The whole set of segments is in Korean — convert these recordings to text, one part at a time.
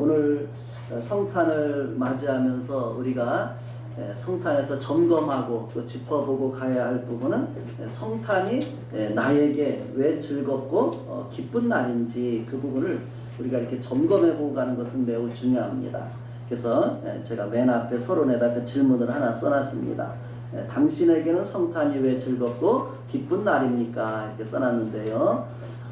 오늘 성탄을 맞이하면서 우리가 성탄에서 점검하고 또 짚어보고 가야 할 부분은 성탄이 나에게 왜 즐겁고 기쁜 날인지 그 부분을 우리가 이렇게 점검해보고 가는 것은 매우 중요합니다. 그래서 제가 맨 앞에 서론에다 그 질문을 하나 써놨습니다. 당신에게는 성탄이 왜 즐겁고 기쁜 날입니까? 이렇게 써놨는데요.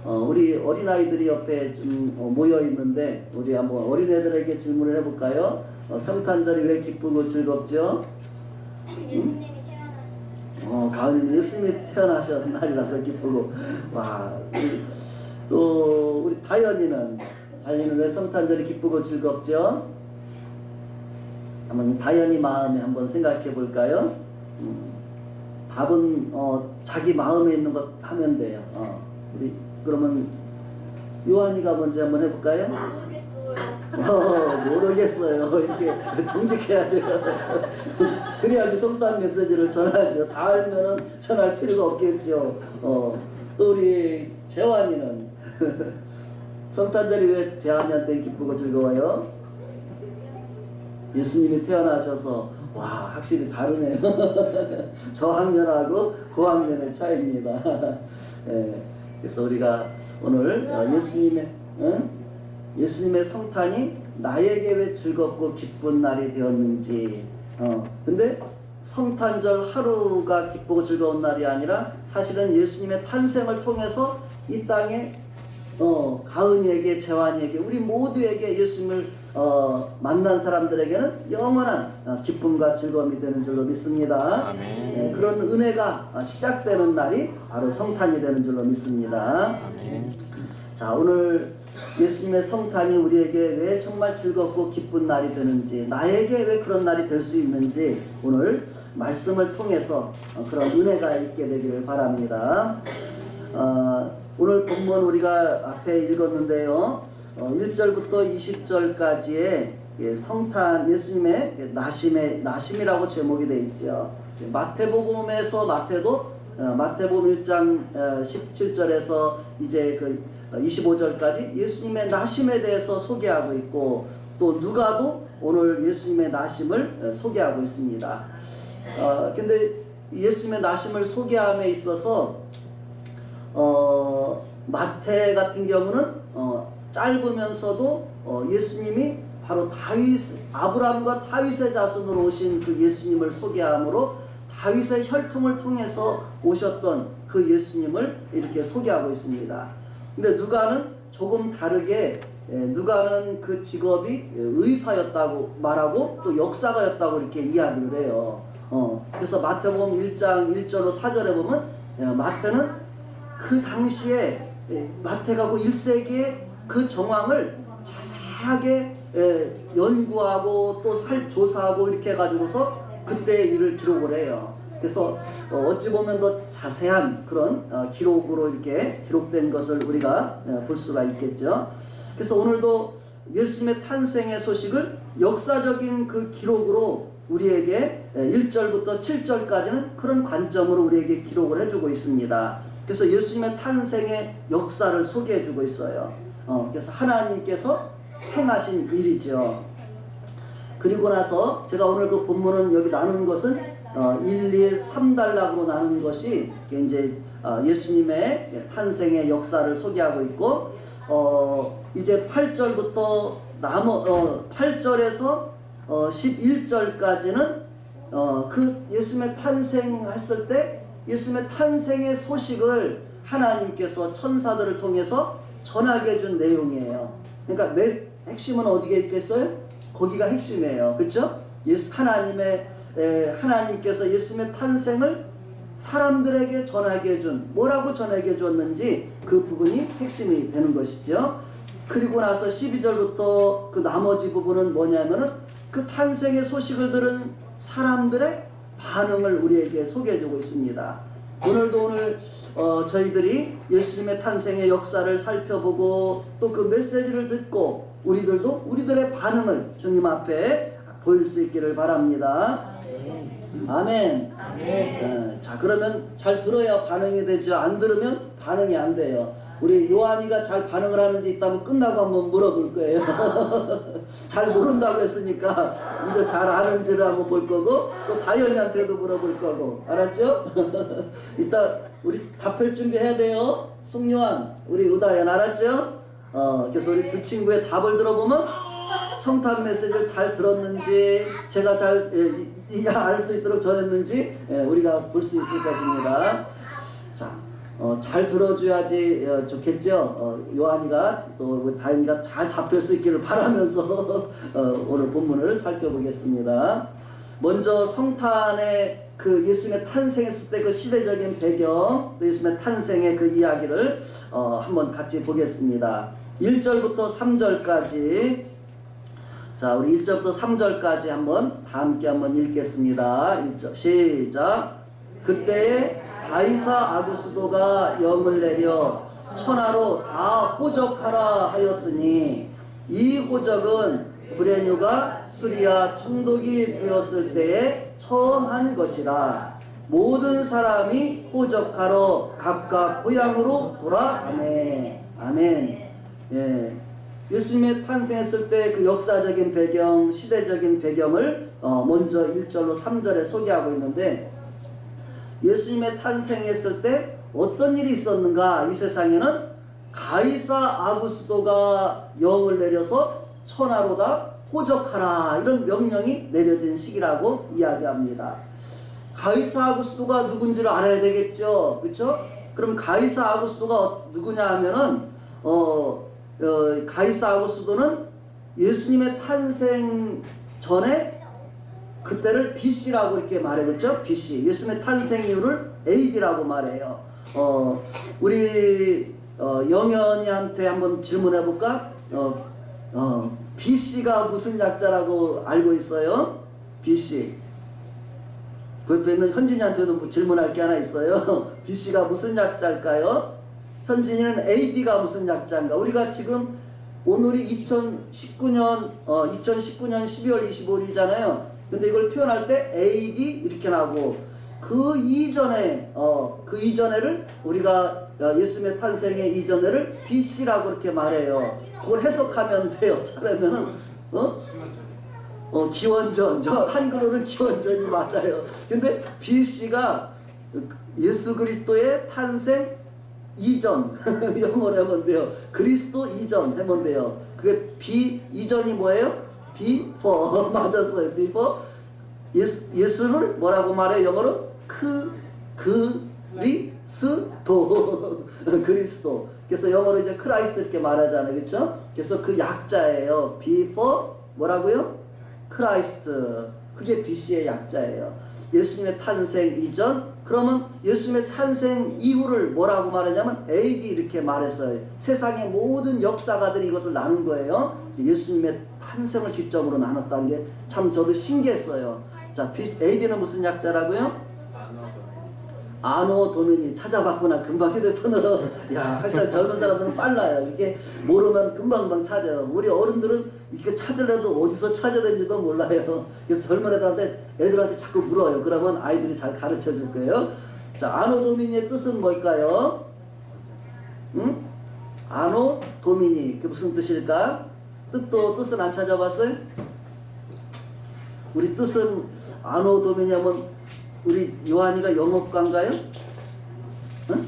우리 어린아이들이 옆에 좀 모여 있는데 우리 한번 어린애들에게 질문을 해볼까요? 성탄절이 왜 기쁘고 즐겁죠? 예수님이 태어나신 가은이는 예수님이 태어나신 날이라서 기쁘고. 와, 또 우리 다현이는 왜 성탄절이 기쁘고 즐겁죠? 한번 다현이 마음에 한번 생각해 볼까요? 답은 자기 마음에 있는 것 하면 돼요. 우리 그러면 요한이가 먼저 한번 해볼까요? 모르겠어요. 이렇게 정직해야 돼요. 그래야지 성탄 메시지를 전하죠. 다 알면은 전할 필요가 없겠죠. 또 우리 재환이는 성탄절이 왜 재환이한테 기쁘고 즐거워요? 예수님이 태어나셔서 와 확실히 다르네요. 저학년하고 고학년의 차이입니다. 그래서 우리가 오늘 예수님의 성탄이 나에게 왜 즐겁고 기쁜 날이 되었는지. 근데 성탄절 하루가 기쁘고 즐거운 날이 아니라 사실은 예수님의 탄생을 통해서 이 땅에 가은이에게 재환이에게 우리 모두에게 예수님을 만난 사람들에게는 영원한 기쁨과 즐거움이 되는 줄로 믿습니다. 아멘. 그런 은혜가 시작되는 날이 바로 성탄이 되는 줄로 믿습니다. 아멘. 자, 오늘 예수님의 성탄이 우리에게 왜 정말 즐겁고 기쁜 날이 되는지, 나에게 왜 그런 날이 될 수 있는지 오늘 말씀을 통해서 그런 은혜가 있게 되기를 바랍니다. 오늘 본문 우리가 앞에 읽었는데요. 1절부터 20절까지의 성탄 예수님의 나심이라고 제목이 되어 있죠. 마태복음에서 마태복음 1장 17절에서 이제 그 25절까지 예수님의 나심에 대해서 소개하고 있고, 또 누가도 오늘 예수님의 나심을 소개하고 있습니다. 근데 예수님의 나심을 소개함에 있어서 마태 같은 경우는 짧으면서도 예수님이 바로 아브라함과 다윗의 자손으로 오신 그 예수님을 소개함으로 다윗의 혈통을 통해서 오셨던 그 예수님을 이렇게 소개하고 있습니다. 근데 누가는 조금 다르게, 누가는 그 직업이 의사였다고 말하고 또 역사가였다고 이렇게 이야기를 해요. 그래서 마태복음 1장 1절로 4절에 보면 마태는 그 당시에 마태가 그 1세기의 그 정황을 자세하게 연구하고 또 조사하고 이렇게 해가지고서 그때 일을 기록을 해요. 그래서 어찌 보면 더 자세한 그런 기록으로 이렇게 기록된 것을 우리가 볼 수가 있겠죠. 그래서 오늘도 예수님의 탄생의 소식을 역사적인 그 기록으로 우리에게 1절부터 7절까지는 그런 관점으로 우리에게 기록을 해주고 있습니다. 그래서 예수님의 탄생의 역사를 소개해주고 있어요. 그래서 하나님께서 행하신 일이죠. 그리고 나서 제가 오늘 그 본문은 여기 나눈 것은 1, 2, 3단락으로 나눈 것이 이제 예수님의 탄생의 역사를 소개하고 있고, 이제 8절부터 8절에서 11절까지는 그 예수님의 탄생했을 때 예수님의 탄생의 소식을 하나님께서 천사들을 통해서 전하게 해준 내용이에요. 그러니까 핵심은 어디에 있겠어요? 거기가 핵심이에요. 그렇죠? 하나님께서 예수님의 탄생을 사람들에게 전하게 해준, 뭐라고 전하게 해줬는지 그 부분이 핵심이 되는 것이죠. 그리고 나서 12절부터 그 나머지 부분은 뭐냐면은 그 탄생의 소식을 들은 사람들의 반응을 우리에게 소개해주고 있습니다. 오늘 저희들이 예수님의 탄생의 역사를 살펴보고 또 그 메시지를 듣고 우리들도 우리들의 반응을 주님 앞에 보일 수 있기를 바랍니다. 아멘. 아멘. 자, 그러면 잘 들어야 반응이 되죠. 안 들으면 반응이 안 돼요. 우리 요한이가 잘 반응을 하는지 있다면 끝나고 한번 물어볼 거예요. 잘 모른다고 했으니까 이제 잘 아는지를 한번 볼 거고 또 다현이한테도 물어볼 거고 알았죠? 이따 우리 답할 준비해야 돼요. 송요한 우리 우다현 알았죠? 그래서 우리 두 친구의 답을 들어보면 성탄 메시지를 잘 들었는지 제가 잘 알 수 있도록 전했는지 우리가 볼 수 있을 것입니다. 자, 잘 들어줘야지 좋겠죠. 요한이가 또 다현이가 잘 답할 수 있기를 바라면서 오늘 본문을 살펴보겠습니다. 먼저 성탄의 그 예수님의 탄생했을 때 그 시대적인 배경, 또 예수님의 탄생의 그 이야기를 한번 같이 보겠습니다. 1절부터 3절까지. 자, 우리 1절부터 3절까지 한번 다 함께 한번 읽겠습니다. 1절 시작. 그때에 가이사 아구스도가 영을 내려 천하로 다 호적하라 하였으니 이 호적은 브레뉴가 수리아 총독이 되었을 때에 처음 한 것이라. 모든 사람이 호적하러 각각 고향으로 돌아가매. 아멘. 예. 예수님의 탄생했을 때 그 역사적인 배경, 시대적인 배경을 먼저 1절로 3절에 소개하고 있는데, 예수님의 탄생했을 때 어떤 일이 있었는가? 이 세상에는 가이사 아구스도가 영을 내려서 천하로 다 호적하라 이런 명령이 내려진 시기라고 이야기합니다. 가이사 아구스도가 누군지를 알아야 되겠죠, 그렇죠? 그럼 가이사 아구스도가 누구냐 하면은 가이사 아구스도는 예수님의 탄생 전에 그때를 BC라고 이렇게 말해줬죠. BC. 예수님의 탄생 이후를 AD라고 말해요. 우리 영현이한테 한번 질문해 볼까? BC가 무슨 약자라고 알고 있어요? BC. 그 옆에 있는 현진이한테도 질문할 게 하나 있어요. BC가 무슨 약자일까요? 현진이는 AD가 무슨 약자인가? 우리가 지금 오늘이 2019년 12월 25일이잖아요. 근데 이걸 표현할 때 AD 이렇게 나오고 그 이전에를 우리가 예수님의 탄생의 이전에를 BC라고 이렇게 말해요. 그걸 해석하면 돼요. 차라면은 기원전. 한글로는 기원전이 맞아요. 근데 BC가 예수 그리스도의 탄생 이전 영어로 하면 돼요. 그리스도 이전 하면 돼요. 그게 이전이 뭐예요? before. 맞았어요. before. 예수를 뭐라고 말해요? 영어로 그리스도. 그리스도. 그래서 영어로 이제 크라이스트 이렇게 말하잖아요. 그렇죠? 그래서 그 약자예요. before 뭐라고요? 크라이스트. 그게 BC의 약자예요. 예수님의 탄생 이전. 그러면 예수님의 탄생 이후를 뭐라고 말하냐면 AD 이렇게 말했어요. 세상의 모든 역사가들이 이것을 나눈 거예요. 예수님의 탄생을 기점으로 나눴다는 게 참 저도 신기했어요. 자, AD는 무슨 약자라고요? 아노 도미니. 찾아봤구나. 금방 휴대폰으로. 야, 확실히 젊은 사람들은 빨라요. 이게 모르면 금방 찾아요. 우리 어른들은 이게 찾으려도 어디서 찾아야 되는지도 몰라요. 그래서 젊은 애들한테 자꾸 물어요. 그러면 아이들이 잘 가르쳐 줄 거예요. 자, 아노 도미니의 뜻은 뭘까요? 응? 아노 도미니. 그게 무슨 뜻일까? 뜻은 안 찾아봤어요? 우리 뜻은 아노 도미니 하면 우리 요한이가 영어과인가요? 응?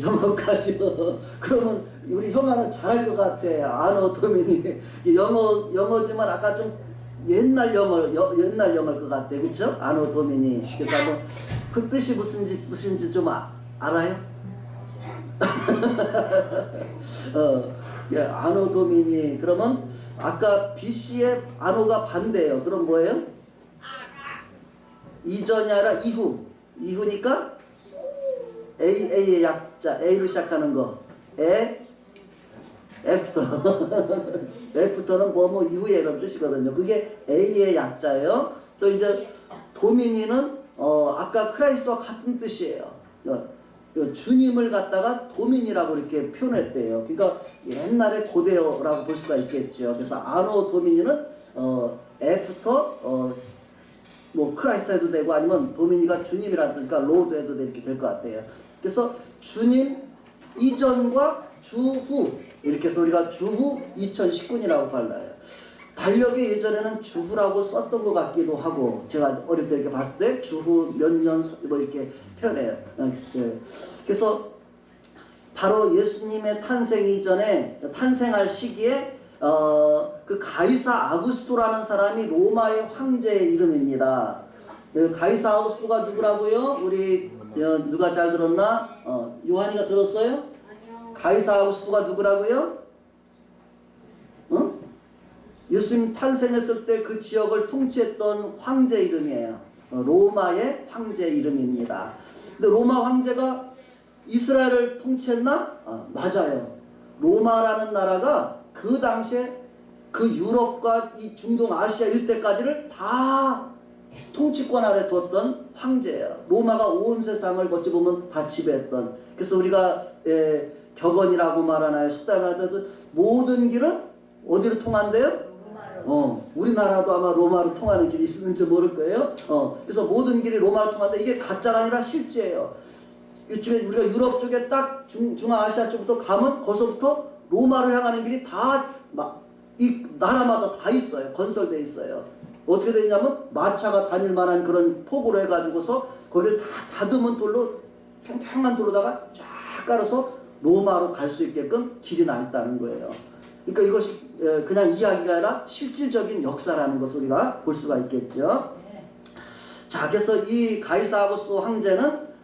영어까지요. 그러면 우리 형아는 잘할 것 같아. 아노 도미니. 영어지만 아까 좀 옛날 영어일 것 같아. 그쵸? 아노 도미니. 그래서 한번 그 뜻이 무슨지 좀 알아요? 예, 아노 도미니. 그러면 아까 BC의 아노가 반대예요. 그럼 뭐예요? 이전이 아니라 이후니까 A의 약자, A로 시작하는 거. After는 뭐 이후에 이런 뜻이거든요. 그게 A의 약자예요. 또 이제 도미니는 아까 크라이스트와 같은 뜻이에요. 주님을 갖다가 도민이라고 이렇게 표현했대요. 그러니까 옛날에 고대어라고 볼 수가 있겠죠. 그래서 아노 도미니는 애프터 뭐 크라이스트 해도 되고 아니면 도미니가 주님이라는 뜻이니까 로드 해도 이렇게 될 것 같아요. 그래서 주님 이전과 주후 이렇게 해서 우리가 주후 2019년이라고 발라요. 달력에 예전에는 주후라고 썼던 것 같기도 하고 제가 어릴 때 이렇게 봤을 때 주후 몇 년 뭐 이렇게 표현해요. 그래서 바로 예수님의 탄생 이전에 탄생할 시기에 그 가이사 아구스토라는 사람이 로마의 황제의 이름입니다. 가이사 아구스토가 누구라고요? 우리 누가 잘 들었나? 요한이가 들었어요? 아니요. 가이사 아구스토가 누구라고요? 예수님 탄생했을 때 그 지역을 통치했던 황제 이름이에요. 로마의 황제 이름입니다. 근데 로마 황제가 이스라엘을 통치했나? 맞아요. 로마라는 나라가 그 당시에 그 유럽과 이 중동 아시아 일대까지를 다 통치권 아래 두었던 황제예요. 로마가 온 세상을 어찌 보면 다 지배했던. 그래서 우리가 격언이라고 말하나요? 속담을 하더라도 모든 길은 어디로 통한대요? 우리나라도 아마 로마로 통하는 길이 있는지 모를 거예요. 그래서 모든 길이 로마로 통하는데 이게 가짜가 아니라 실제예요. 이쪽에 우리가 유럽 쪽에 딱 중앙아시아 쪽부터 가면 거기서부터 로마로 향하는 길이 다 이 나라마다 다 있어요. 건설돼 있어요. 어떻게 되냐면 마차가 다닐 만한 그런 폭으로 해가지고서 거기를 다 다듬은 돌로 평평한 돌로다가 쫙 깔아서 로마로 갈 수 있게끔 길이 나 있다는 거예요. 그러니까 이것이 그냥 이야기가 아니라 실질적인 역사라는 것을 우리가 볼 수가 있겠죠. 자, 그래서 이 가이사 아구스토 황제는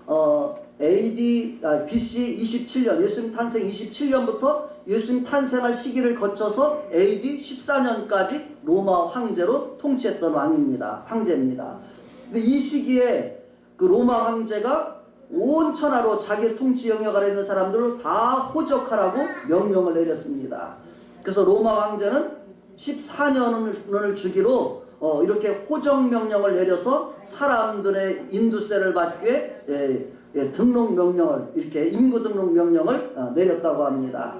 BC 27년, 예수님 탄생 27년부터 예수님 탄생할 시기를 거쳐서 AD 14년까지 로마 황제로 통치했던 황제입니다. 근데 이 시기에 그 로마 황제가 온 천하로 자기의 통치 영역 아래 있는 사람들을 다 호적하라고 명령을 내렸습니다. 그래서 로마 황제는 14년을 주기로 이렇게 호적 명령을 내려서 사람들의 인두세를 받기 위해 등록 명령을 이렇게 인구 등록 명령을 내렸다고 합니다.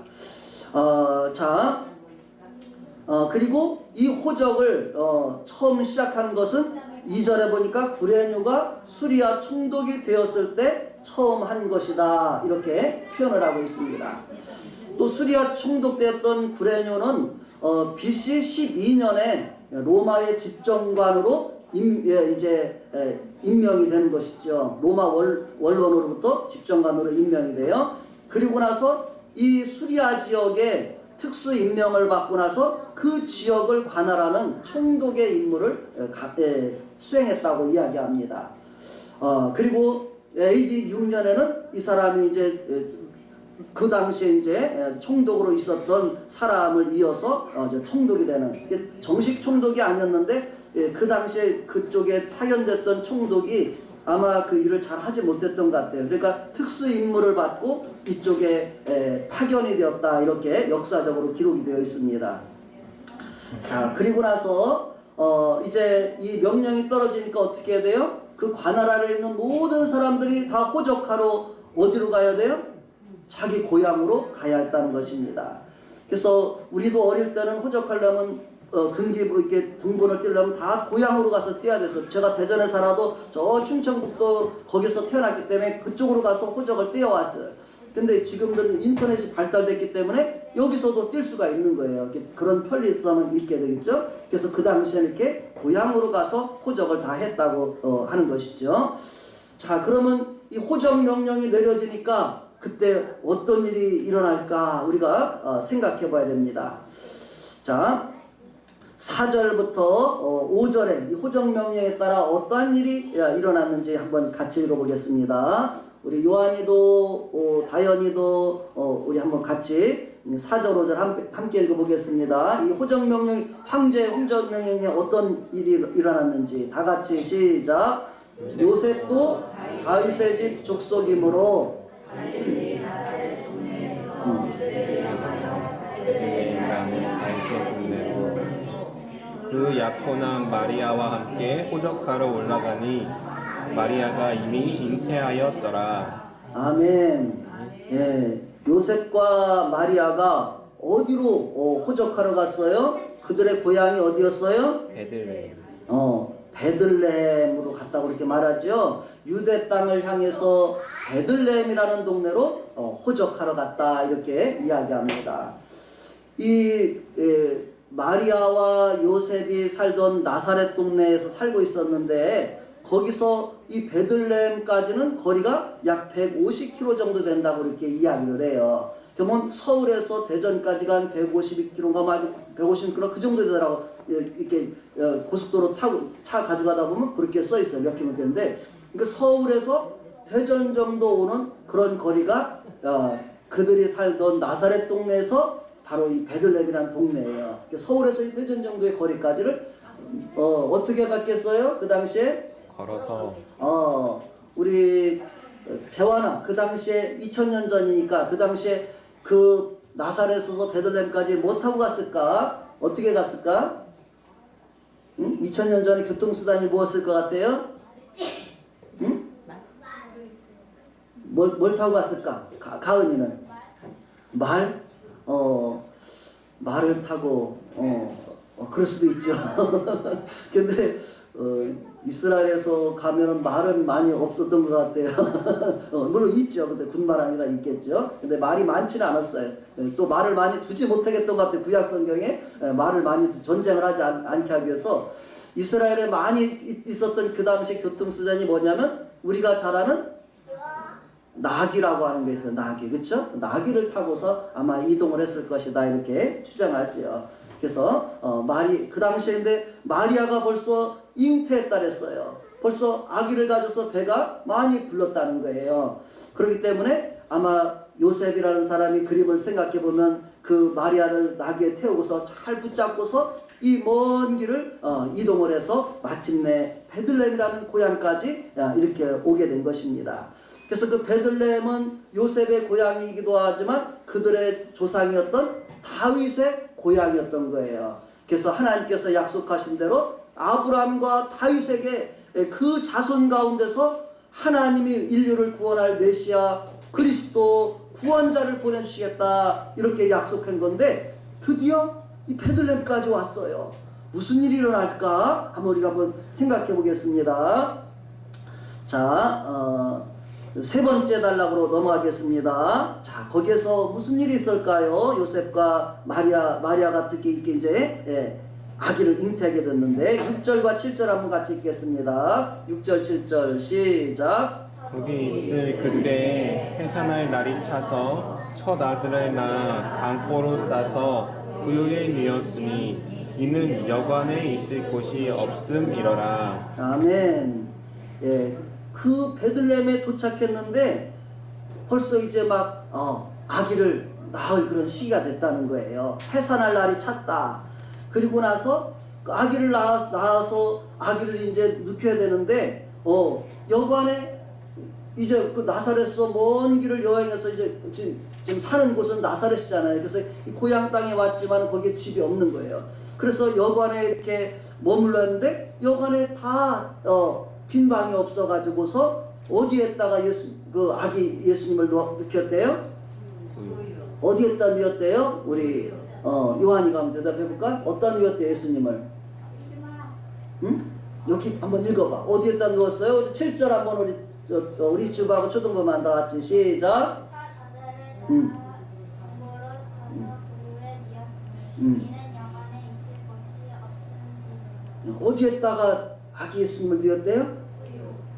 그리고 이 호적을 처음 시작한 것은 2절에 보니까 구레뉴가 수리아 총독이 되었을 때 처음 한 것이다 이렇게 표현을 하고 있습니다. 또 수리아 총독 되었던 구레뉴는 BC 12년에 로마의 집정관으로 임명이 되는 것이죠. 로마 원론으로부터 집정관으로 임명이 돼요. 그리고 나서 이 수리아 지역에 특수 임명을 받고 나서 그 지역을 관할하는 총독의 임무를 수행했다고 이야기합니다. 그리고 AD 6년에는 이 사람이 이제 그 당시에 이제 총독으로 있었던 사람을 이어서 총독이 되는, 정식 총독이 아니었는데 그 당시에 그쪽에 파견됐던 총독이 아마 그 일을 잘 하지 못했던 것 같아요. 그러니까 특수 임무를 받고 이쪽에 파견이 되었다 이렇게 역사적으로 기록이 되어 있습니다. 자, 그리고 나서 이제 이 명령이 떨어지니까 어떻게 해야 돼요? 그 관할 아래에 있는 모든 사람들이 다 호적하러 어디로 가야 돼요? 자기 고향으로 가야 했다는 것입니다. 그래서 우리도 어릴 때는 호적하려면 이렇게 등본을 떼려면 다 고향으로 가서 떼야 돼서, 제가 대전에 살아도 저 충청북도 거기서 태어났기 때문에 그쪽으로 가서 호적을 떼어왔어요. 근데 지금들은 인터넷이 발달됐기 때문에 여기서도 뗄 수가 있는 거예요. 그런 편리성을 있게 되겠죠. 그래서 그 당시에는 이렇게 고향으로 가서 호적을 다 했다고 하는 것이죠. 자, 그러면 이 호적 명령이 내려지니까 그때 어떤 일이 일어날까 우리가 생각해 봐야 됩니다. 자, 4절부터 5절에 이 호적 명령에 따라 어떠한 일이 일어났는지 한번 같이 읽어보겠습니다. 우리 요한이도 다현이도 우리 한번 같이 4절 5절 함께 읽어보겠습니다. 이 호적 명령이 황제의 호적 명령에 어떤 일이 일어났는지 다 같이 시작. 요셉도 다윗의 집 족속이므로 그 약혼한 마리아와 함께 호적하러 올라가니 마리아가 이미 잉태하였더라. 아멘. 예, 요셉과 마리아가 어디로 호적하러 갔어요? 그들의 고향이 어디였어요? 베들레헴. 베들레헴으로 갔다고 이렇게 말하죠. 유대 땅을 향해서 베들레헴이라는 동네로 호적하러 갔다 이렇게 이야기합니다. 마리아와 요셉이 살던 나사렛 동네에서 살고 있었는데 거기서 이 베들레헴까지는 거리가 약 150km 정도 된다고 이렇게 이야기를 해요. 그러면 서울에서 대전까지가 한 152km가 150km 그 정도 되더라고. 이렇게 고속도로 타고 차 가져가다 보면 그렇게 써 있어요. 몇 킬로미터인데, 그러니까 서울에서 대전 정도 오는 그런 거리가 그들이 살던 나사렛 동네에서 바로 이 베들레헴이라는 동네예요. 그러니까 서울에서 이 대전 정도의 거리까지를 어떻게 갔겠어요? 그 당시에 걸어서. 우리 재환아, 그 당시에 2000년 전이니까 그 당시에 그 나사렛에서 베들레헴까지 뭐 타고 갔을까? 어떻게 갔을까? 응? 2000년 전에 교통수단이 무엇일 것 같아요? 응? 뭘 타고 갔을까? 가은이는? 말? 말을 타고 그럴 수도 있죠. 근데 이스라엘에서 가면은 말은 많이 없었던 것 같아요. 물론 있죠. 근데 군말 아니다 있겠죠. 근데 말이 많지는 않았어요. 또 말을 많이 두지 못하겠던 것 같아요. 구약 성경에 말을 많이 전쟁을 하지 않게 하기 위해서 이스라엘에 많이 있었던 그 당시 교통수단이 뭐냐면 우리가 잘 아는 나귀라고 하는 게 있어요. 나귀, 그렇죠? 나귀를 타고서 아마 이동을 했을 것이다 이렇게 추정하죠. 그래서 그 당시에인데 마리아가 벌써 잉태했다 그랬어요. 벌써 아기를 가져서 배가 많이 불렀다는 거예요. 그렇기 때문에 아마 요셉이라는 사람이 그림을 생각해 보면 그 마리아를 나귀에 태우고서 잘 붙잡고서 이 먼 길을 이동을 해서 마침내 베들레헴이라는 고향까지 이렇게 오게 된 것입니다. 그래서 그 베들레헴은 요셉의 고향이기도 하지만 그들의 조상이었던 다윗의 고향이었던 거예요. 그래서 하나님께서 약속하신 대로 아브라함과 다윗에게 그 자손 가운데서 하나님이 인류를 구원할 메시아 그리스도 구원자를 보내주시겠다 이렇게 약속한 건데 드디어 이 베들레헴까지 왔어요. 무슨 일이 일어날까? 한번 우리가 한번 생각해 보겠습니다. 자, 세 번째 단락으로 넘어가겠습니다. 자, 거기에서 무슨 일이 있을까요? 요셉과 마리아가 특히 이렇게 이제 아기를 잉태하게 됐는데 6절과 7절 한번 같이 읽겠습니다. 6절 7절 시작. 거기 있을 그때 해산할 날이 차서 첫 아들을 낳아 강보로 싸서 구유에 누였으니 이는 여관에 있을 곳이 없음이러라. 아멘. 그 베들레헴에 도착했는데 벌써 이제 막 아기를 낳을 그런 시기가 됐다는 거예요. 해산할 날이 찼다. 그리고 나서 그 아기를 낳아서 아기를 이제 눕혀야 되는데 여관에 이제 그 나사렛에서 먼 길을 여행해서 이제 지금 사는 곳은 나사렛이잖아요. 그래서 이 고향 땅에 왔지만 거기에 집이 없는 거예요. 그래서 여관에 이렇게 머물렀는데 여관에 다 빈 방이 없어가지고서 어디에다가 그 아기 예수님을 눕혔대요? 어디에다 누웠대요? 우리 요한이가 한번 대답해볼까? 어디다 누웠대요 예수님을? 응? 여기 한번 읽어봐. 어디에다 누웠어요? 우리 7절 한번 우리 주부하고 초등부만 다 같이 시작. 이는 여관에 있을 곳이 없습니다. 어디에다가 아기 예수님을 누웠대요?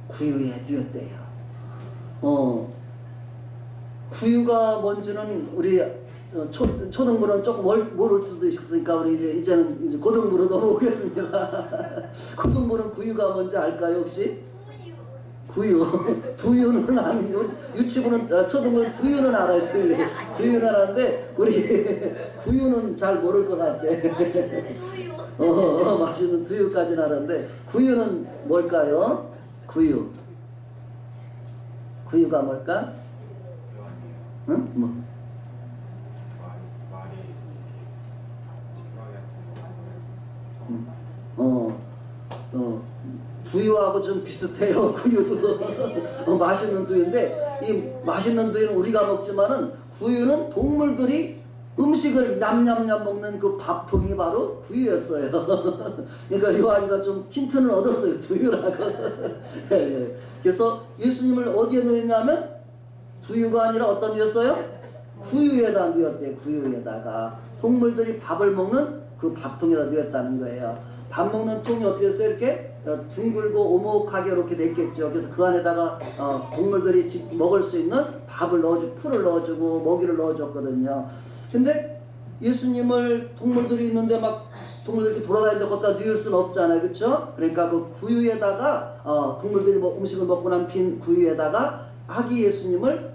구유에 누웠대요. 구유가 뭔지는 우리 초등부는 조금 모를 수도 있으니까 우리 이제는 이제 고등부로 넘어오겠습니다. 고등부는 구유가 뭔지 알까요 혹시? 구유. 두유는 아니 우리 유치부는 초등부는 두유는 알아요. 두유는 알았는데 우리 구유는 잘 모를 것 같아. 맛있는 두유까지는 알았는데 구유는 뭘까요? 구유가 뭘까? 응? 뭐? 두유하고 좀 비슷해요. 구유도 맛있는 두유인데 이 맛있는 두유는 우리가 먹지만은 구유는 동물들이 음식을 냠냠냠 먹는 그 밥통이 바로 구유였어요. 그러니까 요한이가 좀 힌트는 얻었어요. 두유라고. 예. 그래서 예수님을 어디에 넣었냐면 두유가 아니라 어떤 유였어요? 구유에다 넣었대요. 구유에다가 동물들이 밥을 먹는 그 밥통에다 넣었다는 거예요. 밥 먹는 통이 어떻게 됐어요? 이렇게 둥글고 오목하게 이렇게 됐겠죠. 그래서 그 안에다가 동물들이 먹을 수 있는 밥을 넣어주고 풀을 넣어주고 먹이를 넣어줬거든요. 근데 예수님을 동물들이 있는데 막 동물들이 이렇게 돌아다니는데 거기다 넣을 수는 없잖아요. 그렇죠? 그러니까 그 구유에다가 동물들이 음식을 먹고 난 빈 구유에다가 아기 예수님을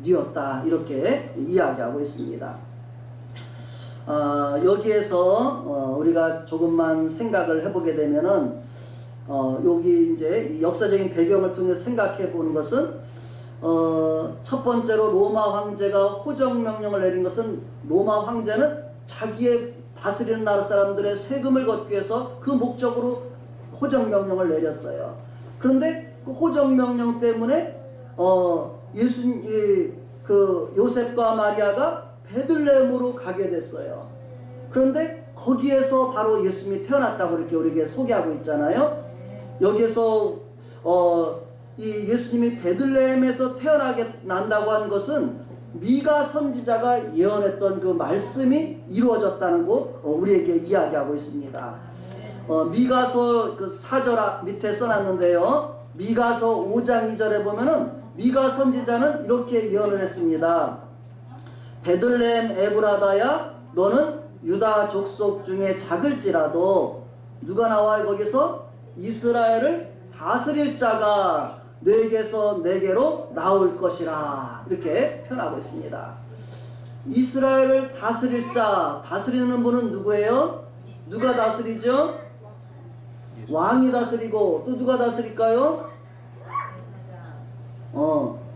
뉘었다 이렇게 이야기하고 있습니다. 여기에서 우리가 조금만 생각을 해보게 되면은 여기 이제 역사적인 배경을 통해서 생각해 보는 것은 첫 번째로 로마 황제가 호정 명령을 내린 것은 로마 황제는 자기의 다스리는 나라 사람들의 세금을 걷기 위해서 그 목적으로 호정 명령을 내렸어요. 그런데 그 호정 명령 때문에 요셉과 마리아가 베들레헴으로 가게 됐어요. 그런데 거기에서 바로 예수님이 태어났다고 이렇게 우리에게 소개하고 있잖아요. 여기에서 이 예수님이 베들레헴에서 태어나게 난다고 한 것은 미가 선지자가 예언했던 그 말씀이 이루어졌다는 거 우리에게 이야기하고 있습니다. 미가서 그 4절 밑에 써놨는데요. 미가서 5장 2절에 보면은 미가 선지자는 이렇게 예언을 했습니다. 베들레헴 에브라다야 너는 유다 족속 중에 작을지라도 누가 나와요 거기서? 이스라엘을 다스릴 자가 너에게서 내게로 나올 것이라 이렇게 표현하고 있습니다. 이스라엘을 다스릴 자, 다스리는 분은 누구예요? 누가 다스리죠? 왕이 다스리고 또 누가 다스릴까요?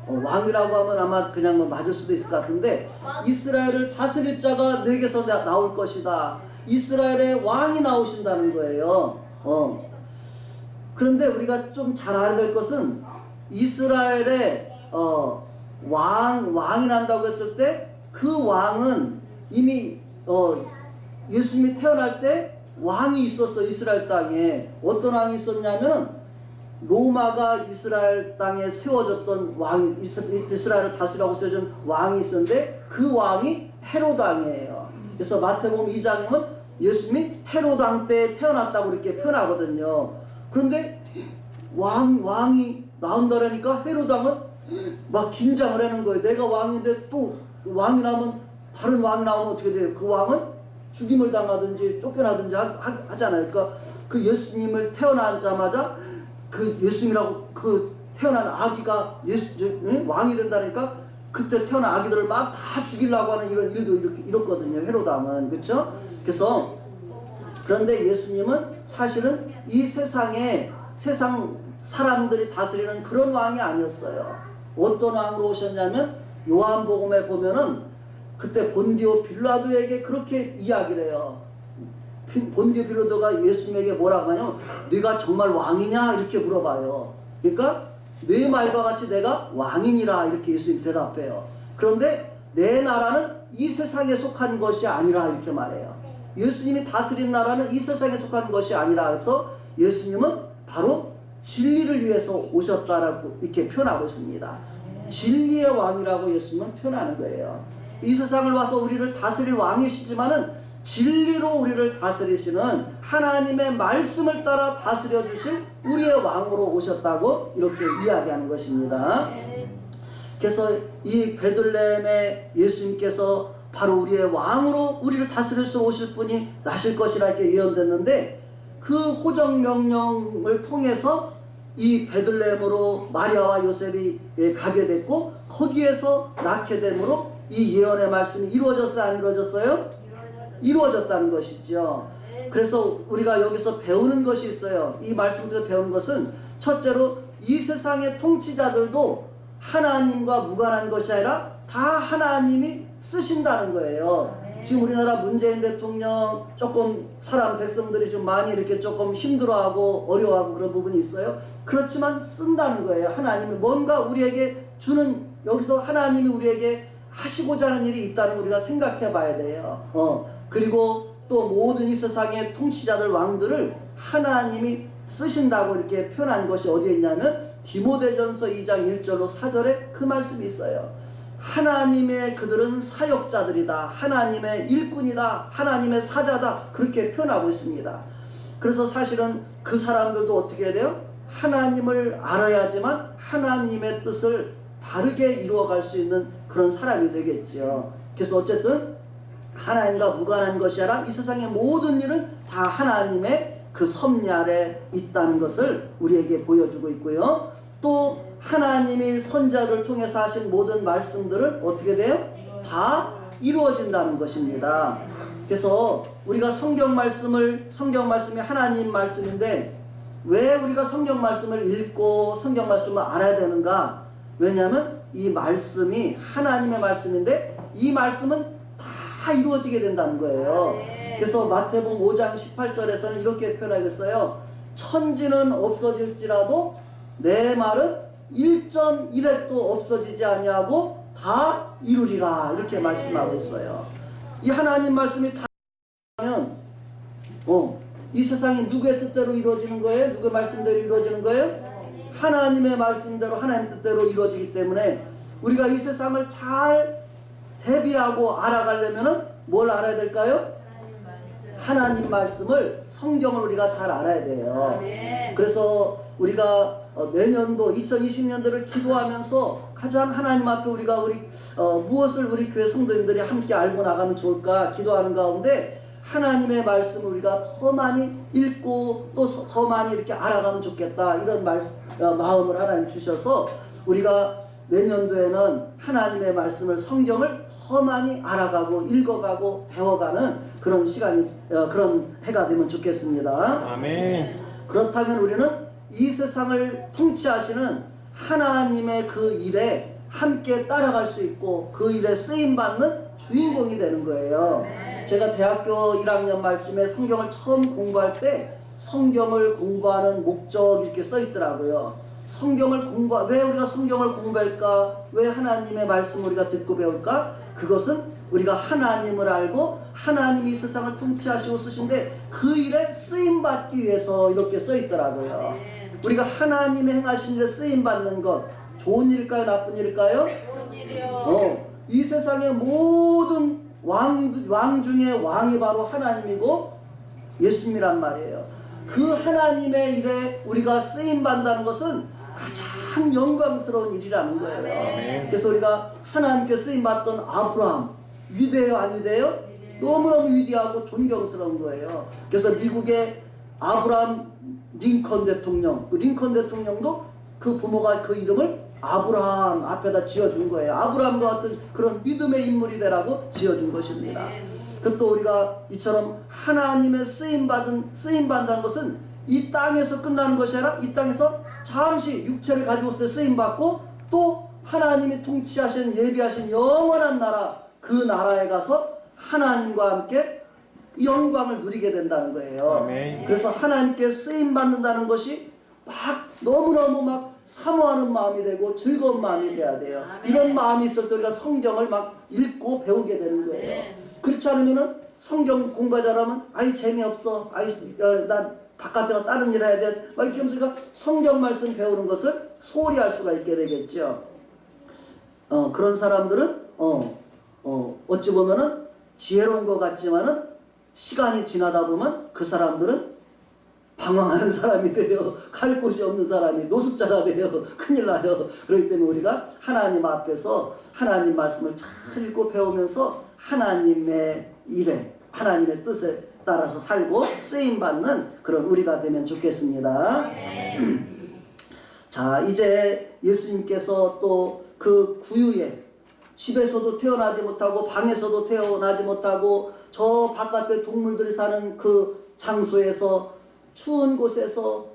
왕이라고 하면 아마 그냥 맞을 수도 있을 것 같은데 이스라엘을 다스릴 자가 너에게서 나올 것이다. 이스라엘의 왕이 나오신다는 거예요. 그런데 우리가 좀 잘 알아야 될 것은 이스라엘의 왕이 난다고 했을 때 그 왕은 이미 예수님이 태어날 때 왕이 있었어. 이스라엘 땅에 어떤 왕이 있었냐면은 로마가 이스라엘 땅에 세워졌던 왕이 이스라엘을 다스리라고 세워진 왕이 있었는데 그 왕이 헤로드 왕이에요. 그래서 마태복음 2장에 보면 예수님이 헤로드 왕 때 태어났다고 이렇게 표현하거든요. 그런데 왕이 나온다라니까 헤로드 왕은 막 긴장을 하는 거예요. 내가 왕인데 또 왕이 나오면 다른 왕이 나오면 어떻게 돼요? 그 왕은 죽임을 당하든지 쫓겨나든지 하잖아요. 그러니까 그 예수님을 태어나자마자 그 예수님이라고 그 태어난 아기가 왕이 된다니까 그때 태어난 아기들을 막 다 죽이려고 하는 이런 일도 이렇게 이렇거든요. 헤로드 왕은. 그렇죠? 그래서 그런데 예수님은 사실은 이 세상 사람들이 다스리는 그런 왕이 아니었어요. 어떤 왕으로 오셨냐면 요한복음에 보면은 그때 본디오 빌라도에게 그렇게 이야기를 해요. 본디오 빌라도가 예수님에게 뭐라고 하냐면 네가 정말 왕이냐 이렇게 물어봐요. 그러니까 네 말과 같이 내가 왕이니라 이렇게 예수님 대답해요. 그런데 내 나라는 이 세상에 속한 것이 아니라 이렇게 말해요. 예수님이 다스린 나라는 이 세상에 속한 것이 아니라 해서 예수님은 바로 진리를 위해서 오셨다라고 이렇게 표현하고 있습니다. 진리의 왕이라고 예수님은 표현하는 거예요. 이 세상을 와서 우리를 다스릴 왕이시지만은 진리로 우리를 다스리시는 하나님의 말씀을 따라 다스려 주실 우리의 왕으로 오셨다고 이렇게 이야기하는 것입니다. 그래서 이 베들레헴의 예수님께서 바로 우리의 왕으로 우리를 다스려서 오실 분이 나실 것이라 이렇게 예언됐는데 그 호정 명령을 통해서 이 베들레헴으로 마리아와 요셉이 가게 됐고 거기에서 낳게 되므로 이 예언의 말씀이 이루어졌어요? 안 이루어졌어요? 이루어졌다는 것이죠. 그래서 우리가 여기서 배우는 것이 있어요. 이 말씀에서 배우는 것은 첫째로 이 세상의 통치자들도 하나님과 무관한 것이 아니라 다 하나님이 쓰신다는 거예요. 지금 우리나라 문재인 대통령 조금 백성들이 지금 많이 이렇게 조금 힘들어하고 어려워하고 그런 부분이 있어요. 그렇지만 쓴다는 거예요. 하나님이 뭔가 우리에게 주는 여기서 하나님이 우리에게 하시고자 하는 일이 있다는 걸 우리가 생각해 봐야 돼요. 그리고 또 모든 이 세상의 통치자들 왕들을 하나님이 쓰신다고 이렇게 표현한 것이 어디에 있냐면 디모데전서 2장 1절로 4절에 그 말씀이 있어요. 하나님의 그들은 사역자들이다. 하나님의 일꾼이다. 하나님의 사자다. 그렇게 표현하고 있습니다. 그래서 사실은 그 사람들도 어떻게 해야 돼요? 하나님을 알아야지만 하나님의 뜻을 바르게 이루어갈 수 있는 그런 사람이 되겠죠. 그래서 어쨌든 하나님과 무관한 것이 아니라 이 세상의 모든 일은 다 하나님의 그 섭리 아래 있다는 것을 우리에게 보여주고 있고요. 또 하나님이 선자를 통해서 하신 모든 말씀들은 어떻게 돼요? 다 이루어진다는 것입니다. 그래서 우리가 성경 말씀이 하나님 말씀인데 왜 우리가 성경 말씀을 읽고 성경 말씀을 알아야 되는가? 왜냐하면 이 말씀이 하나님의 말씀인데 이 말씀은 다 이루어지게 된다는 거예요. 그래서 마태복음 5장 18절에서는 이렇게 표현하겠어요. 천지는 없어질지라도 내 말은 1.1획도 없어지지 아니하고 다 이루리라 이렇게 말씀하고 있어요. 이 하나님 말씀이 다 하면 이 세상이 누구의 뜻대로 이루어지는 거예요? 누구의 말씀대로 이루어지는 거예요? 하나님의 말씀대로 하나님 뜻대로 이루어지기 때문에 우리가 이 세상을 잘 대비하고 알아가려면 뭘 알아야 될까요? 하나님 말씀을 성경을 우리가 잘 알아야 돼요. 그래서 우리가 내년도 2020년도를 기도하면서 가장 하나님 앞에 우리가 무엇을 우리 교회 성도님들이 함께 알고 나가면 좋을까 기도하는 가운데 하나님의 말씀을 우리가 더 많이 읽고 또 더 많이 이렇게 알아가면 좋겠다 이런 마음을 하나님 주셔서 우리가 내년도에는 하나님의 말씀을 성경을 더 많이 알아가고 읽어가고 배워가는 그런 시간이 그런 해가 되면 좋겠습니다. 아멘. 그렇다면 우리는 이 세상을 통치하시는 하나님의 그 일에 함께 따라갈 수 있고 그 일에 쓰임받는 주인공이 되는 거예요. 제가 대학교 1학년 말쯤에 성경을 처음 공부할 때 성경을 공부하는 목적 이렇게 써 있더라고요. 왜 우리가 성경을 공부할까? 왜 하나님의 말씀을 우리가 듣고 배울까? 그것은 우리가 하나님을 알고 하나님이 세상을 통치하시고 쓰신데 그 일에 쓰임받기 위해서 이렇게 써 있더라고요. 우리가 하나님의 행하신 일에 쓰임받는 것 좋은 일일까요? 나쁜 일일까요? 좋은 일이요. 이 세상의 모든 왕 중에 왕이 바로 하나님이고 예수님이란 말이에요. 그 하나님의 일에 우리가 쓰임받는다는 것은 가장 영광스러운 일이라는 거예요. 아멘. 그래서 우리가 하나님께 쓰임받던 아브라함 위대해요? 안 위대해요? 너무너무 위대하고 존경스러운 거예요. 그래서 미국의 아브라함 링컨 대통령, 그 링컨 대통령도 그 부모가 그 이름을 아브라함 앞에다 지어준 거예요. 아브라함과 같은 그런 믿음의 인물이 되라고 지어준 것입니다. 또 우리가 이처럼 하나님의 쓰임받는다는 것은 이 땅에서 끝나는 것이 아니라 이 땅에서 잠시 육체를 가지고 있을 때 쓰임받고 또 하나님이 통치하신 예비하신 영원한 나라 그 나라에 가서 하나님과 함께 영광을 누리게 된다는 거예요. 아멘. 그래서 하나님께 쓰임받는다는 것이 막 너무너무 막 사모하는 마음이 되고 즐거운 마음이 돼야 돼요. 이런 마음이 있을 때 우리가 성경을 막 읽고 배우게 되는 거예요. 그렇지 않으면은 성경 공부 잘하면 아이 재미없어. 나 바깥에 가 다른 일 해야 돼. 막 이렇게 하면서 우리가 성경 말씀 배우는 것을 소홀히 할 수가 있게 되겠죠. 그런 사람들은 어찌 보면은 지혜로운 것 같지만은 시간이 지나다 보면 그 사람들은 방황하는 사람이 돼요. 갈 곳이 없는 사람이 노숙자가 돼요. 큰일 나요. 그렇기 때문에 우리가 하나님 앞에서 하나님 말씀을 잘 읽고 배우면서 하나님의 일에 하나님의 뜻에 따라서 살고 쓰임받는 그런 우리가 되면 좋겠습니다. 자, 이제 예수님께서 또 그 구유에 집에서도 태어나지 못하고 방에서도 태어나지 못하고 저 바깥에 동물들이 사는 그 장소에서 추운 곳에서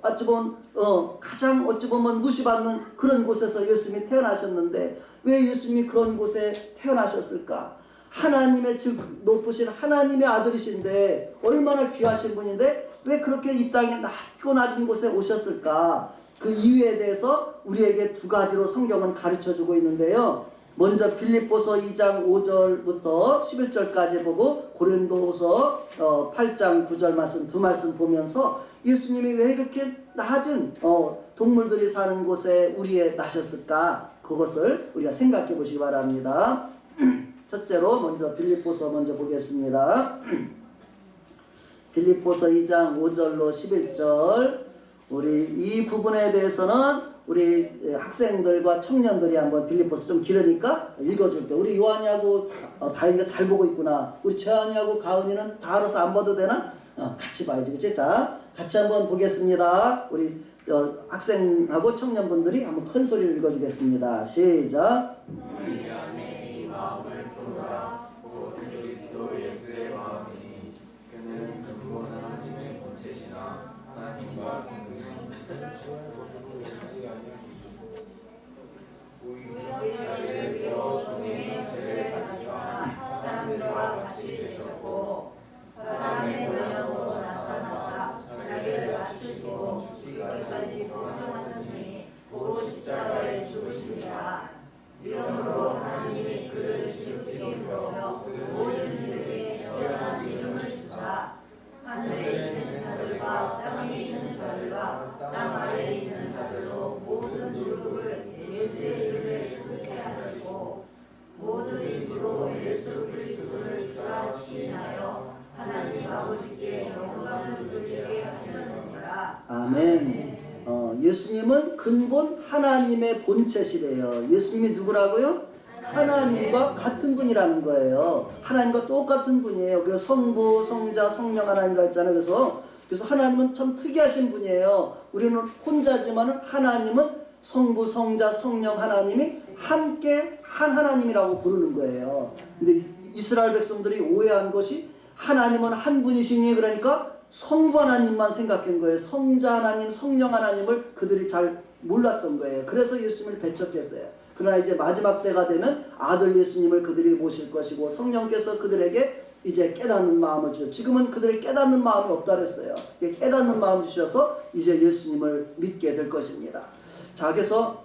가장 어찌 보면 무시받는 그런 곳에서 예수님이 태어나셨는데 왜 예수님이 그런 곳에 태어나셨을까? 하나님의 즉 높으신 하나님의 아들이신데 얼마나 귀하신 분인데 왜 그렇게 이 땅에 낮고 낮은 곳에 오셨을까? 그 이유에 대해서 우리에게 두 가지로 성경은 가르쳐주고 있는데요. 먼저 빌립보서 2장 5절부터 11절까지 보고 고린도서 8장 9절 말씀 두 말씀 보면서 예수님이 왜 이렇게 낮은 동물들이 사는 곳에 우리에 나셨을까? 그것을 우리가 생각해 보시기 바랍니다. 첫째로 먼저 빌립보서 먼저 보겠습니다. 빌립보서 2장 5절로 11절 우리 이 부분에 대해서는 우리 학생들과 청년들이 한번 빌립보서 좀 길으니까 읽어줄게. 우리 요한이하고 다인이가 잘 보고 있구나. 우리 재환이하고 가은이는 다 알아서 안 봐도 되나? 같이 봐야지, 그치? 자, 같이 한번 보겠습니다. 우리 학생하고 청년분들이 한번 큰 소리로 읽어주겠습니다. 시작. 너희 안에 이 마음을 품으라. 곧 그리스도 예수의 마음이 그는 근본 하나님의 본체시나 하나님과 동등한 자기를 비워 종의 형체를 가지사 사람들과 같이 되셨고 사람의 모양으로 나타나사 자기를 낮추시고 죽기까지 복종하셨으니 곧 십자가에 죽으시니라. 이러므로 하나님이 그를 지극히 높여 모든 이들에게 뛰어난 이름을 주사 하늘에 있는 자들과 땅에 있는 자들과 땅 아래에 있는 자들로 모든 누구를 예수의 이름을 부르게 하시고 모든 입으로 예수 그리스도를 주라 시인하여 하나님 아버지께 영광을 돌리게 하셨느니라. 아멘. 예수님은 근본 하나님의 본체시래요. 예수님이 누구라고요? 하나님과 같은 분이라는 거예요. 하나님과 똑같은 분이에요. 그래서 성부, 성자, 성령 하나님이라고 했잖아요. 그래서 하나님은 참 특이하신 분이에요. 우리는 혼자지만 하나님은 성부, 성자, 성령 하나님이 함께 한 하나님이라고 부르는 거예요. 근데 이스라엘 백성들이 오해한 것이 하나님은 한 분이시니 그러니까 성부 하나님만 생각한 거예요. 성자 하나님, 성령 하나님을 그들이 잘 몰랐던 거예요. 그래서 예수님을 배척했어요. 그러나 이제 마지막 때가 되면 아들 예수님을 그들이 모실 것이고 성령께서 그들에게 이제 깨닫는 마음을 주셔. 지금은 그들이 깨닫는 마음이 없다 그랬어요. 깨닫는 마음을 주셔서 이제 예수님을 믿게 될 것입니다. 자, 그래서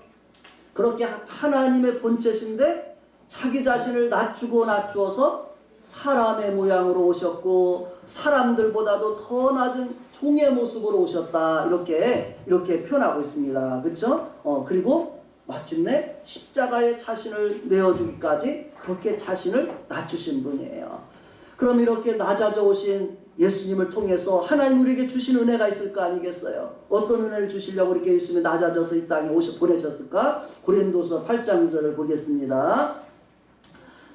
그렇게 하나님의 본체신데 자기 자신을 낮추어서 사람의 모양으로 오셨고 사람들보다도 더 낮은 종의 모습으로 오셨다. 이렇게 표현하고 있습니다. 그렇죠? 그리고 마침내 십자가에 자신을 내어주기까지 그렇게 자신을 낮추신 분이에요. 그럼 이렇게 낮아져 오신 예수님을 통해서 하나님 우리에게 주신 은혜가 있을 거 아니겠어요? 어떤 은혜를 주시려고 이렇게 예수님이 낮아져서 이 땅에 보내셨을까? 고린도서 8장 9절을 보겠습니다.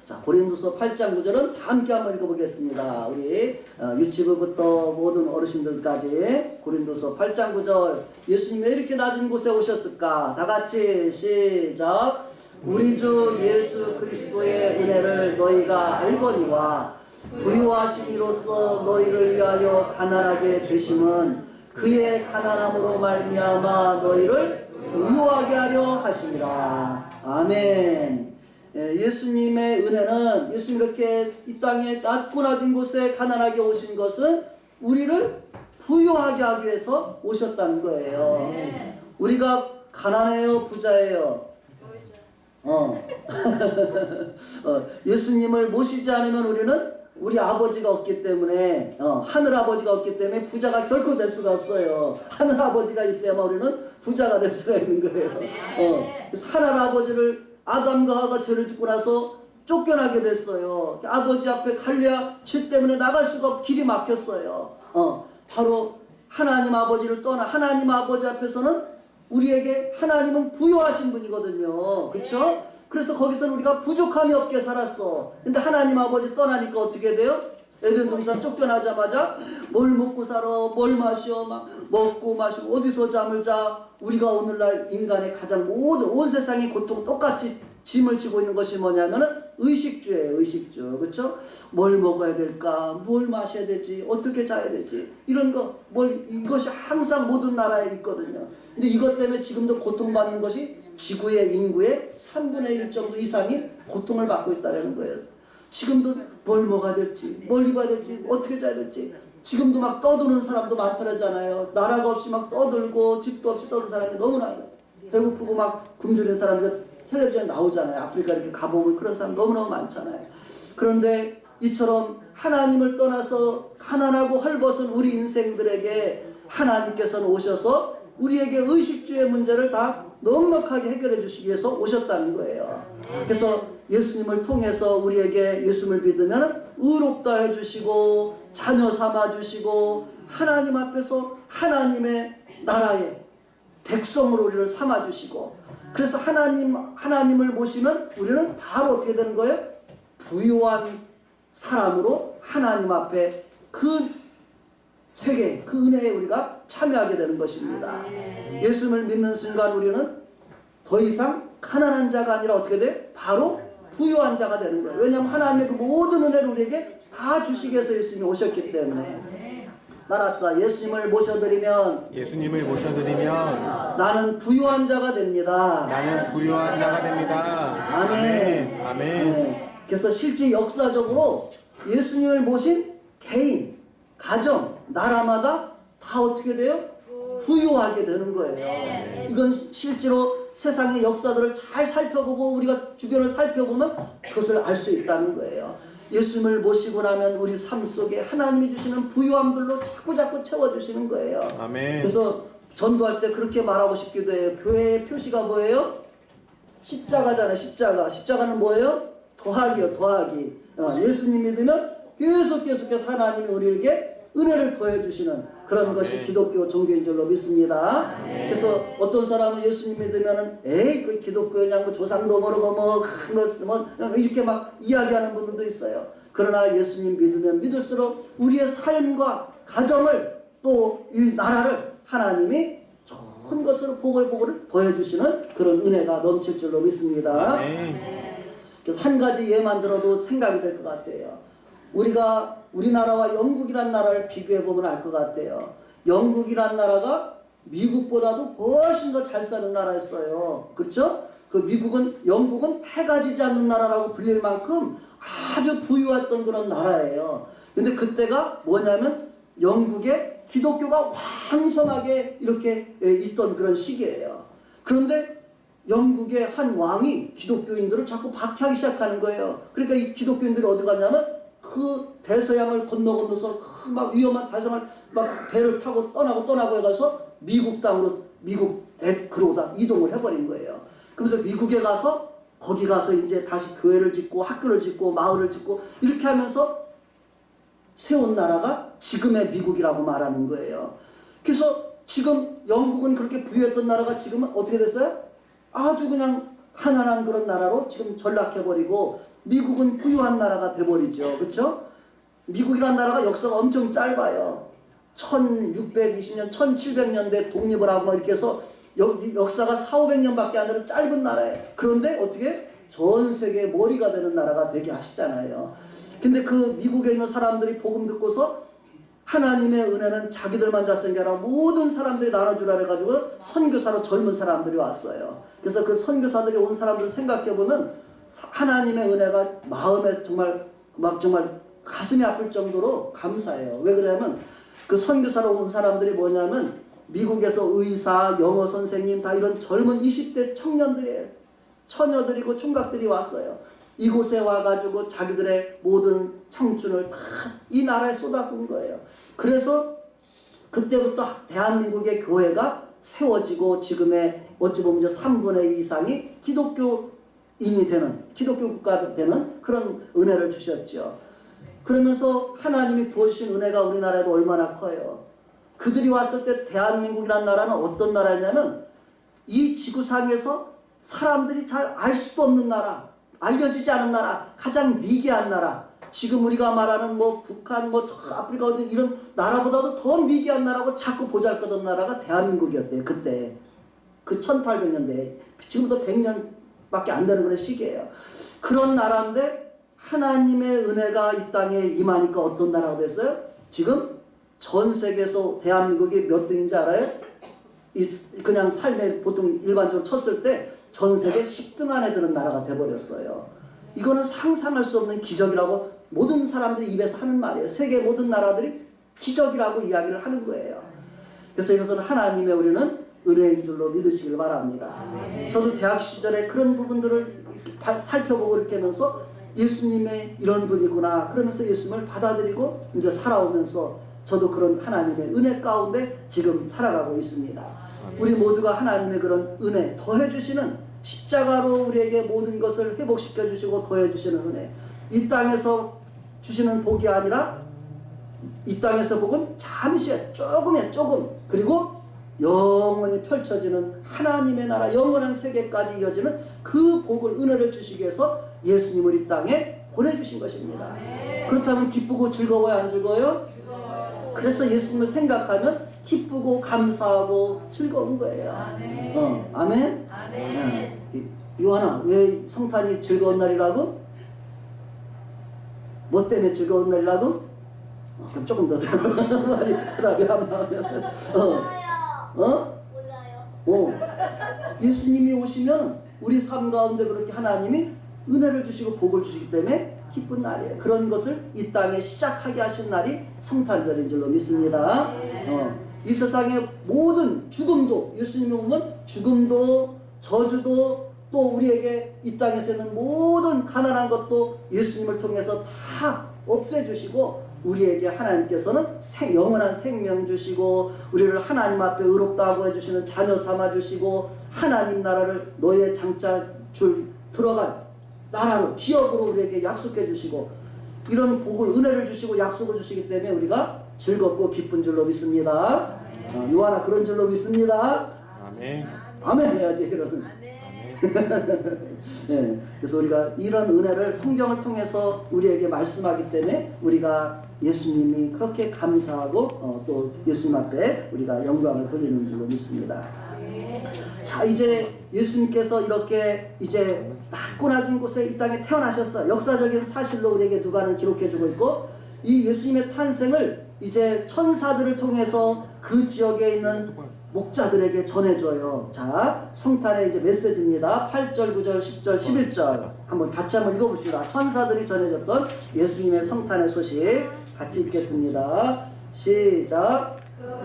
자, 고린도서 8장 9절은 다 함께 한번 읽어보겠습니다. 우리 유치부부터 모든 어르신들까지 고린도서 8장 9절 예수님이 왜 이렇게 낮은 곳에 오셨을까? 다 같이 시작. 우리 주 예수 그리스도의 은혜를 너희가 알거니와 부유하심이로써 너희를 위하여 가난하게 되심은 그의 가난함으로 말미암아 너희를 부유하게 하려 하심이라. 아멘. 예수님의 은혜는 예수님 이렇게 이 땅에 낮고 낮은 곳에 가난하게 오신 것은 우리를 부유하게 하기 위해서 오셨다는 거예요. 우리가 가난해요, 부자예요? 예수님을 모시지 않으면 우리는 우리 아버지가 없기 때문에 하늘 아버지가 없기 때문에 부자가 결코 될 수가 없어요. 하늘 아버지가 있어야만 우리는 부자가 될 수가 있는 거예요. 그래서 하늘 아버지를 아담과 하와가 죄를 짓고 나서 쫓겨나게 됐어요. 아버지 앞에 갈래야 죄 때문에 나갈 수가 없고 길이 막혔어요. 바로 하나님 아버지를 떠나 하나님 아버지 앞에서는 우리에게 하나님은 부유하신 분이거든요. 그렇죠? 그래서 거기서는 우리가 부족함이 없게 살았어. 근데 하나님 아버지 떠나니까 어떻게 돼요? 에덴 동산 쫓겨나자마자 뭘 먹고 살아, 뭘 마셔, 막 먹고 마시고 어디서 잠을 자. 우리가 오늘날 인간의 가장 모든 온 세상의 고통 똑같이 짐을 지고 있는 것이 뭐냐면은 의식주예요. 의식주. 그렇죠? 뭘 먹어야 될까? 뭘 마셔야 되지? 어떻게 자야 되지? 이런 거 이것이 항상 모든 나라에 있거든요. 근데 이것 때문에 지금도 고통받는 것이 지구의 인구의 3분의 1 정도 이상이 고통을 받고 있다는 거예요. 지금도 뭘 먹어야 될지, 뭘 입어야 될지, 어떻게 자야 될지 지금도 막 떠드는 사람도 많더라잖아요. 나라가 없이 막 떠들고 집도 없이 떠드는 사람이 너무나 배고프고 막 굶주린 사람들 텔레비전에 나오잖아요. 아프리카 이렇게 가보면 그런 사람 너무너무 많잖아요. 그런데 이처럼 하나님을 떠나서 가난하고 헐벗은 우리 인생들에게 하나님께서는 오셔서 우리에게 의식주의 문제를 다 넉넉하게 해결해 주시기 위해서 오셨다는 거예요. 그래서 예수님을 통해서 우리에게 예수님을 믿으면 의롭다 해주시고 자녀 삼아주시고 하나님 앞에서 하나님의 나라의 백성으로 우리를 삼아주시고, 그래서 하나님을 모시면 우리는 바로 어떻게 되는 거예요? 부유한 사람으로 하나님 앞에 그 세계, 그 은혜에 우리가 참여하게 되는 것입니다. 예수님을 믿는 순간 우리는 더 이상 가난한 자가 아니라 어떻게 돼? 바로 부유한 자가 되는 거예요. 왜냐하면 하나님의 그 모든 은혜를 우리에게 다 주시기 위해서 예수님이 오셨기 때문에. 따라합시다. 예수님을 모셔드리면 나는 부유한 자가 됩니다. 나는 부유한 자가 됩니다. 아멘. 아멘. 네. 그래서 실제 역사적으로 예수님을 모신 개인, 가정, 나라마다 다 어떻게 돼요? 부유하게 되는 거예요. 이건 실제로 세상의 역사들을 잘 살펴보고 우리가 주변을 살펴보면 그것을 알 수 있다는 거예요. 예수님을 모시고 나면 우리 삶 속에 하나님이 주시는 부유함들로 자꾸 채워주시는 거예요. 아멘. 그래서 전도할 때 그렇게 말하고 싶기도 해요. 교회의 표시가 뭐예요? 십자가잖아요. 십자가는 뭐예요? 더하기요. 더하기. 예수님 믿으면 계속해서 하나님이 우리에게 은혜를 더해주시는 그런 것이 기독교 종교인 줄로 믿습니다. 그래서 어떤 사람은 예수님 믿으면 에이 그 기독교 그냥 뭐 조상도 모르고 뭐 이렇게 막 이야기하는 분들도 있어요. 그러나 예수님 믿으면 믿을수록 우리의 삶과 가정을 또 이 나라를 하나님이 좋은 것으로 복을 더해주시는 그런 은혜가 넘칠 줄로 믿습니다. 그래서 한 가지 예만 들어도 생각이 될 것 같아요. 우리가 우리나라와 영국이란 나라를 비교해보면 알 것 같아요. 영국이란 나라가 미국보다도 훨씬 더 잘 사는 나라였어요. 그렇죠? 영국은 해가 지지 않는 나라라고 불릴 만큼 아주 부유했던 그런 나라예요. 근데 그때가 뭐냐면 영국에 기독교가 왕성하게 이렇게 있던 그런 시기예요. 그런데 영국의 한 왕이 기독교인들을 자꾸 박해하기 시작하는 거예요. 그러니까 이 기독교인들이 어디 갔냐면 그 대서양을 건너서 그 막 위험한 다성을 막 배를 타고 떠나고 해가서 미국 땅으로 그로다 이동을 해버린 거예요. 그래서 미국에 가서 거기 가서 이제 다시 교회를 짓고 학교를 짓고 마을을 짓고 이렇게 하면서 세운 나라가 지금의 미국이라고 말하는 거예요. 그래서 지금 영국은 그렇게 부유했던 나라가 지금은 어떻게 됐어요? 아주 그냥 가난한 그런 나라로 지금 전락해버리고 미국은 부유한 나라가 돼버리죠. 그렇죠? 미국이라는 나라가 역사가 엄청 짧아요. 1620년, 1700년대 독립을 하고 막 이렇게 해서 역사가 400~500년밖에 안 되는 짧은 나라예요. 그런데 어떻게 전 세계의 머리가 되는 나라가 되게 하시잖아요. 근데 그 미국에 있는 사람들이 복음 듣고서 하나님의 은혜는 자기들만 잘 생겨 아니라 모든 사람들이 나눠주라 해가지고 선교사로 젊은 사람들이 왔어요. 그래서 그 선교사들이 온 사람들을 생각해보면 하나님의 은혜가 마음에 정말 가슴이 아플 정도로 감사해요. 왜 그러냐면 그 선교사로 온 사람들이 뭐냐면 미국에서 의사, 영어 선생님 다 이런 젊은 20대 청년들이에요. 처녀들이고 총각들이 왔어요. 이곳에 와가지고 자기들의 모든 청춘을 다 이 나라에 쏟아부은 거예요. 그래서 그때부터 대한민국의 교회가 세워지고 지금의 어찌 보면 3분의 2 이상이 기독교인이 되는, 기독교 국가가 되는 그런 은혜를 주셨죠. 그러면서 하나님이 부어주신 은혜가 우리나라에도 얼마나 커요. 그들이 왔을 때 대한민국이라는 나라는 어떤 나라였냐면 이 지구상에서 사람들이 잘 알 수도 없는 나라, 알려지지 않은 나라, 가장 미개한 나라, 지금 우리가 말하는 뭐 북한, 뭐 아프리카 이런 나라보다도 더 미개한 나라고 자꾸 보잘것없는 나라가 대한민국이었대요. 그때 그 1800년대 지금부터 100년밖에 안 되는 그런 시기예요. 그런 나라인데 하나님의 은혜가 이 땅에 임하니까 어떤 나라가 됐어요? 지금 전 세계에서 대한민국이 몇 등인지 알아요? 그냥 삶에 보통 일반적으로 쳤을 때 전 세계 10등 안에 드는 나라가 돼버렸어요. 이거는 상상할 수 없는 기적이라고 모든 사람들이 입에서 하는 말이에요. 세계 모든 나라들이 기적이라고 이야기를 하는 거예요. 그래서 이것은 하나님의 우리는 은혜인 줄로 믿으시길 바랍니다. 저도 대학 시절에 그런 부분들을 살펴보고 이렇게 하면서 예수님의 이런 분이구나 그러면서 예수님을 받아들이고 이제 살아오면서 저도 그런 하나님의 은혜 가운데 지금 살아가고 있습니다. 우리 모두가 하나님의 그런 은혜 더해주시는 십자가로 우리에게 모든 것을 회복시켜 주시고 더해주시는 은혜, 이 땅에서 주시는 복이 아니라 이 땅에서 복은 잠시에 조금 그리고 영원히 펼쳐지는 하나님의 나라 영원한 세계까지 이어지는 그 복을 은혜를 주시기 위해서 예수님을 이 땅에 보내주신 것입니다. 그렇다면 기쁘고 즐거워요 안 즐거워요? 그래서 예수님을 생각하면 기쁘고 감사하고 즐거운 거예요. 아멘? 요한아, 왜 성탄이 즐거운 날이라고? 뭐 때문에 즐거운 날이라고? 그럼 조금 더 말이 답이 안 나오면 몰라요. 예수님이 오시면 우리 삶 가운데 그렇게 하나님이 은혜를 주시고 복을 주시기 때문에 기쁜 날이에요. 그런 것을 이 땅에 시작하게 하신 날이 성탄절인 줄로 믿습니다. 이 세상의 모든 죽음도, 예수님이 오면 죽음도 저주도 또 우리에게 이 땅에서 있는 모든 가난한 것도 예수님을 통해서 다 없애주시고 우리에게 하나님께서는 영원한 생명 주시고 우리를 하나님 앞에 의롭다고 해주시는 자녀 삼아주시고 하나님 나라를 너의 장차 들어갈 나라로 기업으로 우리에게 약속해 주시고 이런 복을 은혜를 주시고 약속을 주시기 때문에 우리가 즐겁고 기쁜 줄로 믿습니다. 요한아 그런 줄로 믿습니다. 아멘. 아멘 해야지 여러분. 네, 그래서 우리가 이런 은혜를 성경을 통해서 우리에게 말씀하기 때문에 우리가 예수님이 그렇게 감사하고 또 예수님 앞에 우리가 영광을 돌리는 줄로 믿습니다. 자, 이제 예수님께서 이렇게 이제 낮고 낮은 곳에 이 땅에 태어나셨어. 역사적인 사실로 우리에게 누가는 기록해주고 있고 이 예수님의 탄생을 이제 천사들을 통해서 그 지역에 있는 목자들에게 전해줘요. 자, 성탄의 이제 메시지입니다. 8절, 9절, 10절, 11절 한번 같이 한번 읽어봅시다. 천사들이 전해줬던 예수님의 성탄의 소식 같이 읽겠습니다. 시작.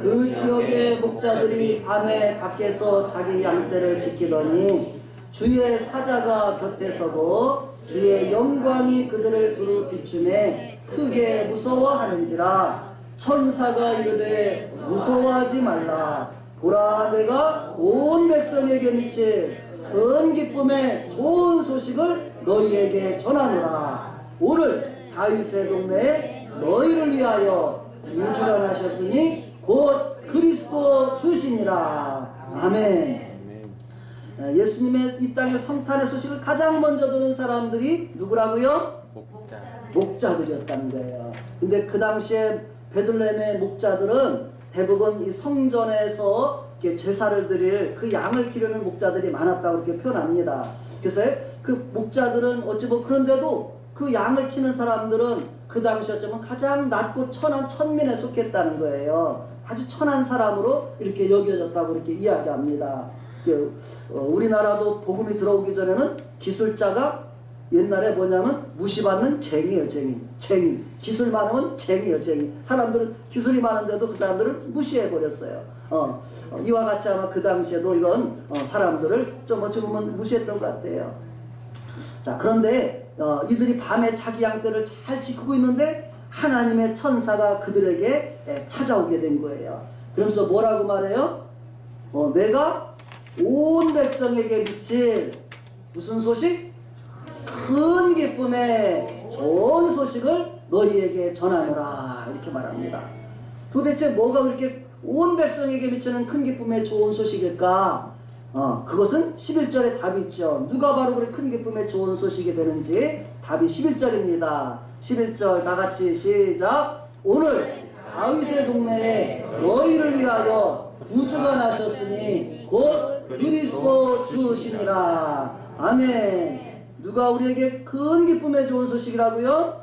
그 지역의 목자들이 밤에 밖에서 자기 양떼를 지키더니 주의 사자가 곁에 서고 주의 영광이 그들을 두루 비추매 크게 무서워하는지라. 천사가 이르되 무서워하지 말라. 보라, 내가 온 백성에게 미칠 큰 기쁨의 좋은 소식을 너희에게 전하노라. 오늘 다윗의 동네에 너희를 위하여 구주가 나셨으니 곧 그리스도 주시니라. 아멘. 예수님의 이 땅의 성탄의 소식을 가장 먼저 듣는 사람들이 누구라고요? 목자들이었다는 거예요. 근데 그 당시에 베들레헴의 목자들은 대부분 이 성전에서 이렇게 제사를 드릴 그 양을 기르는 목자들이 많았다고 이렇게 표현합니다. 그래서 그 목자들은 어찌 보면 그런데도 그 양을 치는 사람들은 그 당시 어쩌면 가장 낮고 천한 천민에 속했다는 거예요. 아주 천한 사람으로 이렇게 여겨졌다고 이렇게 이야기합니다. 우리나라도 복음이 들어오기 전에는 기술자가 옛날에 뭐냐면 무시받는 쟁이에요. 쟁이. 기술 많으면 쟁이에요. 쟁이. 사람들은 기술이 많은데도 그 사람들을 무시해버렸어요. 이와 같이 아마 그 당시에도 이런 사람들을 좀 어찌 보면 무시했던 것 같아요. 자, 그런데 이들이 밤에 자기 양떼를 잘 지키고 있는데 하나님의 천사가 그들에게 찾아오게 된 거예요. 그러면서 뭐라고 말해요? 내가 온 백성에게 미칠 무슨 소식? 큰 기쁨의 좋은 소식을 너희에게 전하노라. 이렇게 말합니다. 도대체 뭐가 그렇게 온 백성에게 미치는 큰 기쁨의 좋은 소식일까? 그것은 11절에 답이 있죠. 누가 바로 그렇게 큰 기쁨의 좋은 소식이 되는지 답이 11절입니다. 11절 다 같이 시작. 오늘 다윗의 동네에 너희를 위하여 구주가 나셨으니 곧 그리스도 주시니라. 아멘. 누가 우리에게 큰 기쁨의 좋은 소식이라고요?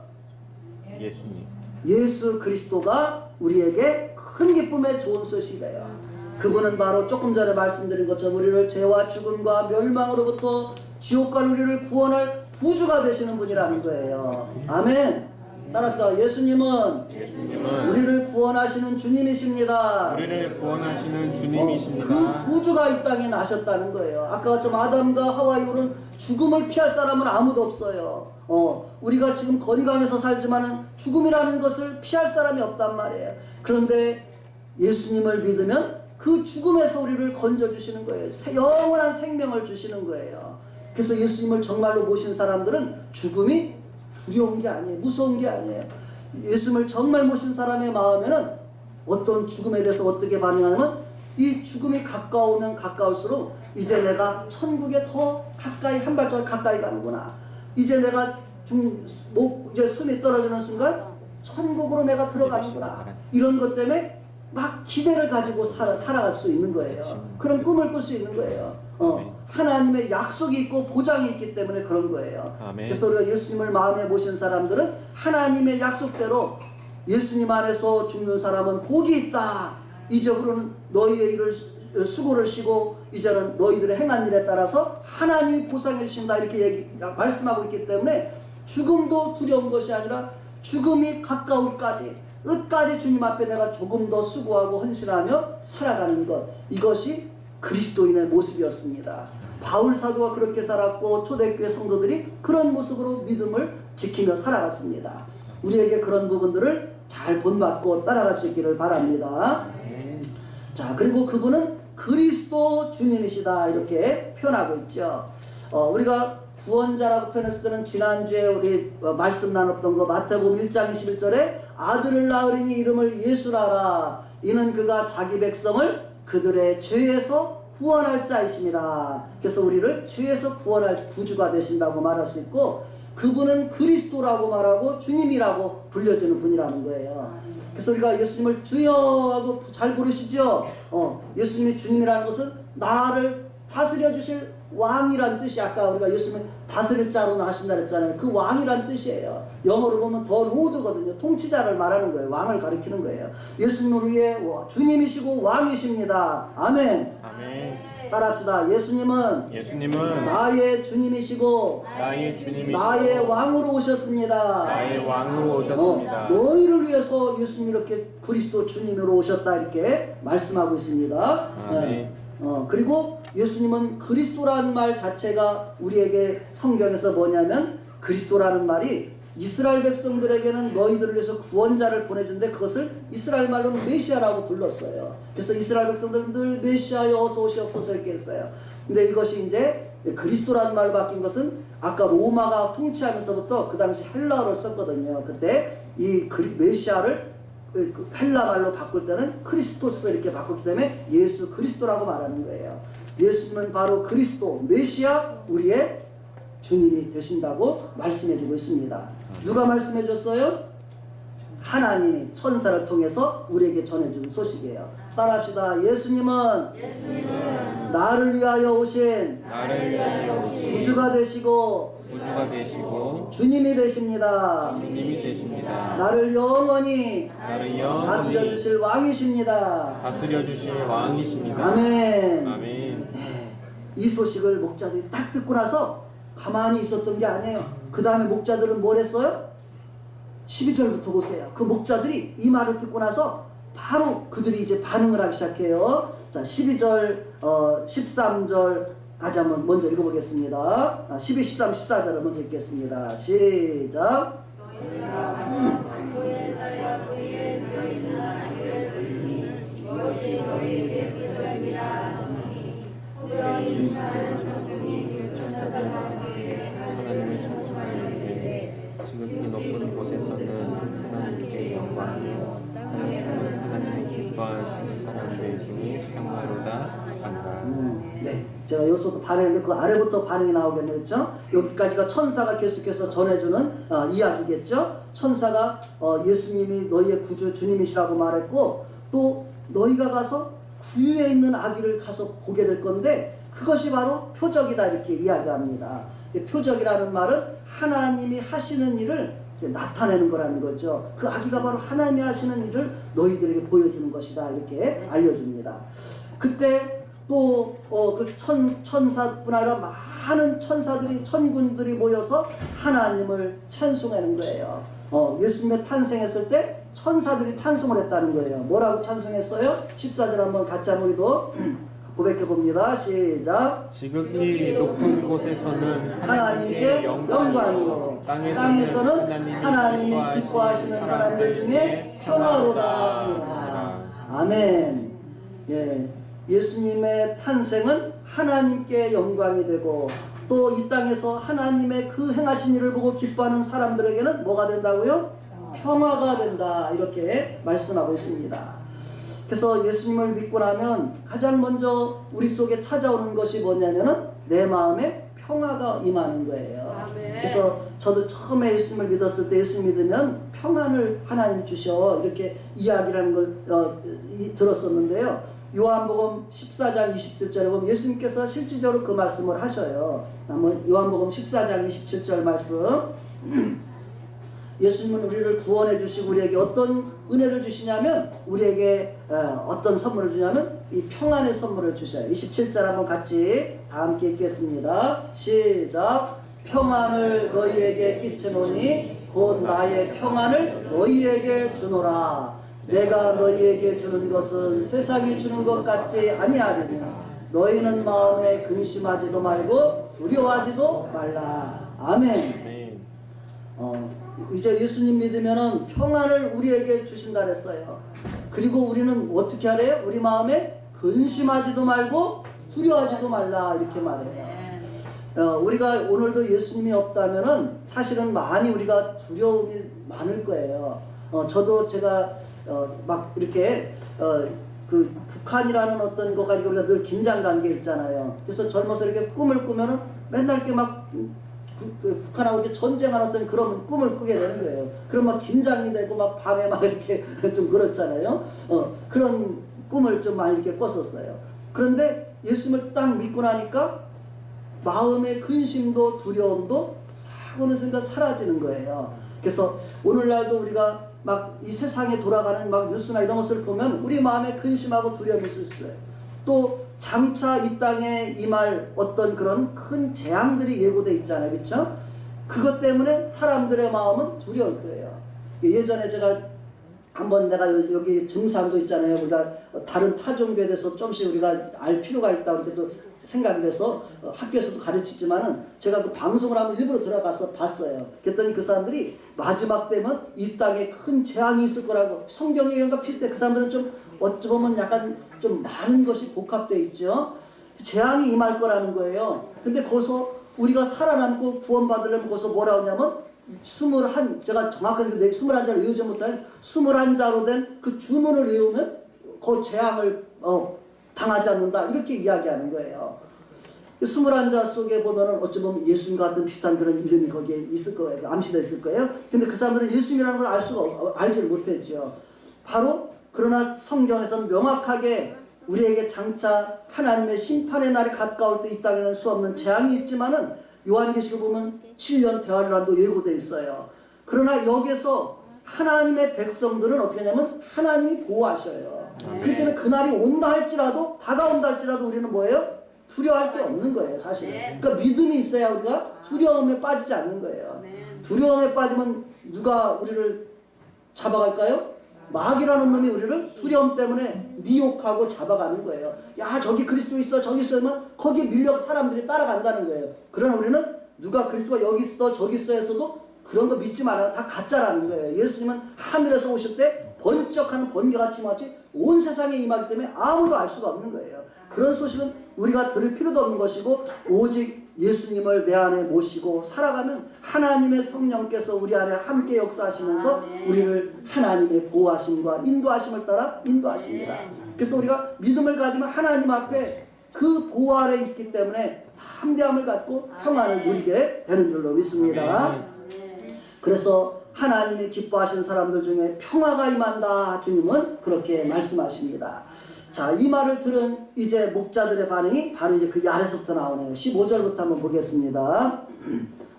예수님. 예수 그리스도가 우리에게 큰 기쁨의 좋은 소식이래요. 그분은 바로 조금 전에 말씀드린 것처럼 우리를 죄와 죽음과 멸망으로부터 지옥과 우리를 구원할 구주가 되시는 분이라는 거예요. 아멘. 따라합시다. 예수님은 우리를 구원하시는 주님이십니다. 우리를 구원하시는 주님이십니다. 그 구주가 이 땅에 나셨다는 거예요. 아까 같지만 아담과 하와 이후로는 죽음을 피할 사람은 아무도 없어요. 우리가 지금 건강해서 살지만은 죽음이라는 것을 피할 사람이 없단 말이에요. 그런데 예수님을 믿으면 그 죽음에서 우리를 건져주시는 거예요. 영원한 생명을 주시는 거예요. 그래서 예수님을 정말로 모신 사람들은 죽음이 두려운 게 아니에요. 무서운 게 아니에요. 예수님을 정말 모신 사람의 마음에는 어떤 죽음에 대해서 어떻게 반응하냐면 이 죽음이 가까우면 가까울수록 이제 내가 천국에 더 가까이 한 발짝 가까이 가는구나. 이제 내가 이제 숨이 떨어지는 순간 천국으로 내가 들어가는구나. 이런 것 때문에 막 기대를 가지고 살아갈 수 있는 거예요. 그런 꿈을 꿀 수 있는 거예요. 하나님의 약속이 있고 보장이 있기 때문에 그런 거예요. 아멘. 그래서 우리가 예수님을 마음에 모신 사람들은 하나님의 약속대로 예수님 안에서 죽는 사람은 복이 있다. 이제부로는 너희의 일을 수고를 쉬고 이제는 너희들의 행한 일에 따라서 하나님이 보상해 주신다. 이렇게 말씀하고 있기 때문에 죽음도 두려운 것이 아니라 죽음이 가까우기까지 끝까지 주님 앞에 내가 조금 더 수고하고 헌신하며 살아가는 것, 이것이 그리스도인의 모습이었습니다. 바울 사도가 그렇게 살았고 초대교회 성도들이 그런 모습으로 믿음을 지키며 살아갔습니다. 우리에게 그런 부분들을 잘 본받고 따라갈 수 있기를 바랍니다. 자, 그리고 그분은 그리스도 주님이시다 이렇게 표현하고 있죠. 우리가 구원자라고 표현했을 때는 지난주에 우리 말씀 나눴던 거 마태복음 1장 21절에 아들을 낳으리니 이름을 예수라라. 이는 그가 자기 백성을 그들의 죄에서 구원할 자이심이라. 그래서 우리를 죄에서 구원할 구주가 되신다고 말할 수 있고 그분은 그리스도라고 말하고 주님이라고 불려주는 분이라는 거예요. 그래서 우리가 예수님을 주여 하고 잘 부르시죠. 예수님이 주님이라는 것은 나를 다스려 주실 왕이란 뜻이 아까 우리가 예수님을 다스릴 자로 하신다 그랬잖아요. 그 왕이란 뜻이에요. 영어로 보면 더 로드거든요. 통치자를 말하는 거예요. 왕을 가리키는 거예요. 예수님은 우리의 주님이시고 왕이십니다. 아멘. 아멘. 따라합시다. 예수님은 나의 주님이시고 나의 왕으로 오셨습니다. 나의 왕으로 오셨습니다. 너희를 위해서 예수님이 이렇게 그리스도 주님으로 오셨다 이렇게 말씀하고 있습니다. 아멘. 그리고 예수님은 그리스도라는 말 자체가 우리에게 성경에서 뭐냐면 그리스도라는 말이 이스라엘 백성들에게는 너희들을 위해서 구원자를 보내준데 그것을 이스라엘 말로는 메시아라고 불렀어요. 그래서 이스라엘 백성들은 늘 메시아여 어서 오시옵소서 이렇게 했어요. 근데 이것이 이제 그리스도라는 말로 바뀐 것은 아까 로마가 통치하면서부터 그 당시 헬라어를 썼거든요. 그때 이 메시아를 헬라 말로 바꿀 때는 크리스토스 이렇게 바꿨기 때문에 예수 그리스도라고 말하는 거예요. 예수님은 바로 그리스도 메시아 우리의 주님이 되신다고 말씀해주고 있습니다. 누가 말씀해줬어요? 하나님이 천사를 통해서 우리에게 전해준 소식이에요. 따라합시다. 예수님은 나를 위하여 오신 구주가 되시고 주님이 되십니다. 나를 영원히 다스려 주실 왕이십니다. 아멘. 네. 이 소식을 목자들이 딱 듣고 나서 가만히 있었던 게 아니에요. 그 다음에 목자들은 뭘 했어요? 12절부터 보세요. 그 목자들이 이 말을 듣고 나서 바로 그들이 이제 반응을 하기 시작해요. 자, 12절, 13절까지 한번 먼저 읽어보겠습니다. 12, 13, 14절을 먼저 읽겠습니다. 시작. 지금 이 높은 곳에서는 하나님께 영광이요 땅에서는 하나님을 기뻐하시는 사람들 중에 평화로다 한다. 네, 제가 여기서부터 반응했는데 그 아래부터 반응이 나오겠네요. 그렇죠? 여기까지가 천사가 계속해서 전해주는 이야기겠죠. 천사가 예수님이 너희의 구주 주님이시라고 말했고 또 너희가 가서 구유에 있는 아기를 가서 보게 될 건데 그것이 바로 표적이다 이렇게 이야기합니다. 표적이라는 말은 하나님이 하시는 일을 나타내는 거라는 거죠. 그 아기가 바로 하나님이 하시는 일을 너희들에게 보여주는 것이다 이렇게 알려줍니다. 그때 또 그 천사뿐 아니라 많은 천사들이 천군들이 모여서 하나님을 찬송하는 거예요. 예수님의 탄생했을 때 천사들이 찬송을 했다는 거예요. 뭐라고 찬송했어요? 14절 한번 같이 한번 우리도 고백해 봅니다. 시작. 지극히 높은 곳에서는 하나님께 영광이요 땅에서는 하나님이 기뻐하시는 사람들 중에 평화로다. 아멘. 예, 예수님의 탄생은 하나님께 영광이 되고 또 이 땅에서 하나님의 그 행하신 일을 보고 기뻐하는 사람들에게는 뭐가 된다고요? 평화가 된다. 이렇게 말씀하고 있습니다. 그래서 예수님을 믿고 나면 가장 먼저 우리 속에 찾아오는 것이 뭐냐면은 내 마음에 평화가 임하는 거예요. 그래서 저도 처음에 예수님을 믿었을 때 예수 믿으면 평안을 하나님 주셔 이렇게 이야기라는 걸 들었었는데요. 요한복음 14장 27절에 보면 예수님께서 실질적으로 그 말씀을 하셔요. 한번 요한복음 14장 27절 말씀. 예수님은 우리를 구원해 주시고 우리에게 어떤 은혜를 주시냐면 우리에게 어떤 선물을 주냐면 이 평안의 선물을 주셔요. 27절 한번 같이 다 함께 읽겠습니다. 시작. 평안을 너희에게 끼치노니 곧 나의 평안을 너희에게 주노라. 내가 너희에게 주는 것은 세상이 주는 것 같지 아니하리니 너희는 마음에 근심하지도 말고 두려워하지도 말라. 아멘. 이제 예수님 믿으면은 평안을 우리에게 주신다 그랬어요. 그리고 우리는 어떻게 하래요? 우리 마음에 근심하지도 말고 두려워하지도 말라 이렇게 말해요. 우리가 오늘도 예수님이 없다면은 사실은 많이 우리가 두려움이 많을 거예요. 저도 제가 막 이렇게 그 북한이라는 어떤 거 가지고 우리가 늘 긴장감 게 있잖아요. 그래서 젊어서 이렇게 꿈을 꾸면은 맨날 이렇게 막 북한하고 이렇게 전쟁하는 어떤 그런 꿈을 꾸게 되는 거예요. 그럼 막 긴장이 되고 막 밤에 막 이렇게 좀 그렇잖아요. 그런 꿈을 좀 많이 이렇게 꿨었어요. 그런데 예수님을 딱 믿고 나니까 마음의 근심도 두려움도 어느 순간 사라지는 거예요. 그래서 오늘날도 우리가 막 이 세상에 돌아가는 막 뉴스나 이런 것을 보면 우리 마음에 근심하고 두려움이 있을 수 있어요. 또 장차 이 땅에 임할 어떤 그런 큰 재앙들이 예고돼 있잖아요. 그렇죠? 그것 때문에 사람들의 마음은 두려울 거예요. 예전에 제가 한번 내가 여기 증산도 있잖아요. 우리가 다른 타종교에 대해서 좀씩 우리가 알 필요가 있다고 이렇게 또 생각이 돼서 학교에서도 가르치지만은 제가 그 방송을 한번 일부러 들어가서 봤어요. 그랬더니 그 사람들이 마지막 때면 이 땅에 큰 재앙이 있을 거라고 성경에 의견과 비슷해. 그 사람들은 좀 어찌 보면 약간 좀 많은 것이 복합되어 있죠. 재앙이 임할 거라는 거예요. 근데 거기서 우리가 살아남고 구원받으려면 거기서 뭐라 하냐면 21, 제가 정확하게 21자를 외우지 못하는 21자로 된 그 주문을 외우면 그 재앙을 당하지 않는다. 이렇게 이야기하는 거예요. 21자 속에 보면은 어찌 보면 예수님 같은 비슷한 그런 이름이 거기에 있을 거예요. 암시되어 있을 거예요. 근데 그 사람들은 예수님이라는 걸 알지를 못했죠. 바로 그러나 성경에서는 명확하게 우리에게 장차 하나님의 심판의 날이 가까울 때 이 땅에는 수없는 재앙이 있지만은 요한계시록 보면 7년 대환란도 예고되어 있어요. 그러나 여기서 하나님의 백성들은 어떻게 하냐면 하나님이 보호하셔요. 그렇기 때문에 그날이 온다 할지라도 다가온다 할지라도 우리는 뭐예요? 두려워할 게 없는 거예요, 사실은. 그러니까 믿음이 있어야 우리가 두려움에 빠지지 않는 거예요. 두려움에 빠지면 누가 우리를 잡아갈까요? 마귀라는 놈이 우리를 두려움 때문에 미혹하고 잡아가는 거예요. 야, 저기 그리스도 있어, 저기 있어 하면 거기에 밀려 사람들이 따라간다는 거예요. 그러나 우리는 누가 그리스도가 여기 있어, 저기 있어 했어도 그런 거 믿지 말아요. 다 가짜라는 거예요. 예수님은 하늘에서 오실 때 번쩍하는 번개같이 마치 온 세상에 임하기 때문에 아무도 알 수가 없는 거예요. 그런 소식은 우리가 들을 필요도 없는 것이고 오직 예수님을 내 안에 모시고 살아가면 하나님의 성령께서 우리 안에 함께 역사하시면서 우리를 하나님의 보호하심과 인도하심을 따라 인도하십니다. 그래서 우리가 믿음을 가지면 하나님 앞에 그 보호 아래 있기 때문에 담대함을 갖고 평안을 누리게 되는 줄로 믿습니다. 그래서 하나님이 기뻐하시는 사람들 중에 평화가 임한다. 주님은 그렇게 말씀하십니다. 자, 이 말을 들은 이제 목자들의 반응이 바로 이제 그 아래서부터 나오네요. 15절부터 한번 보겠습니다.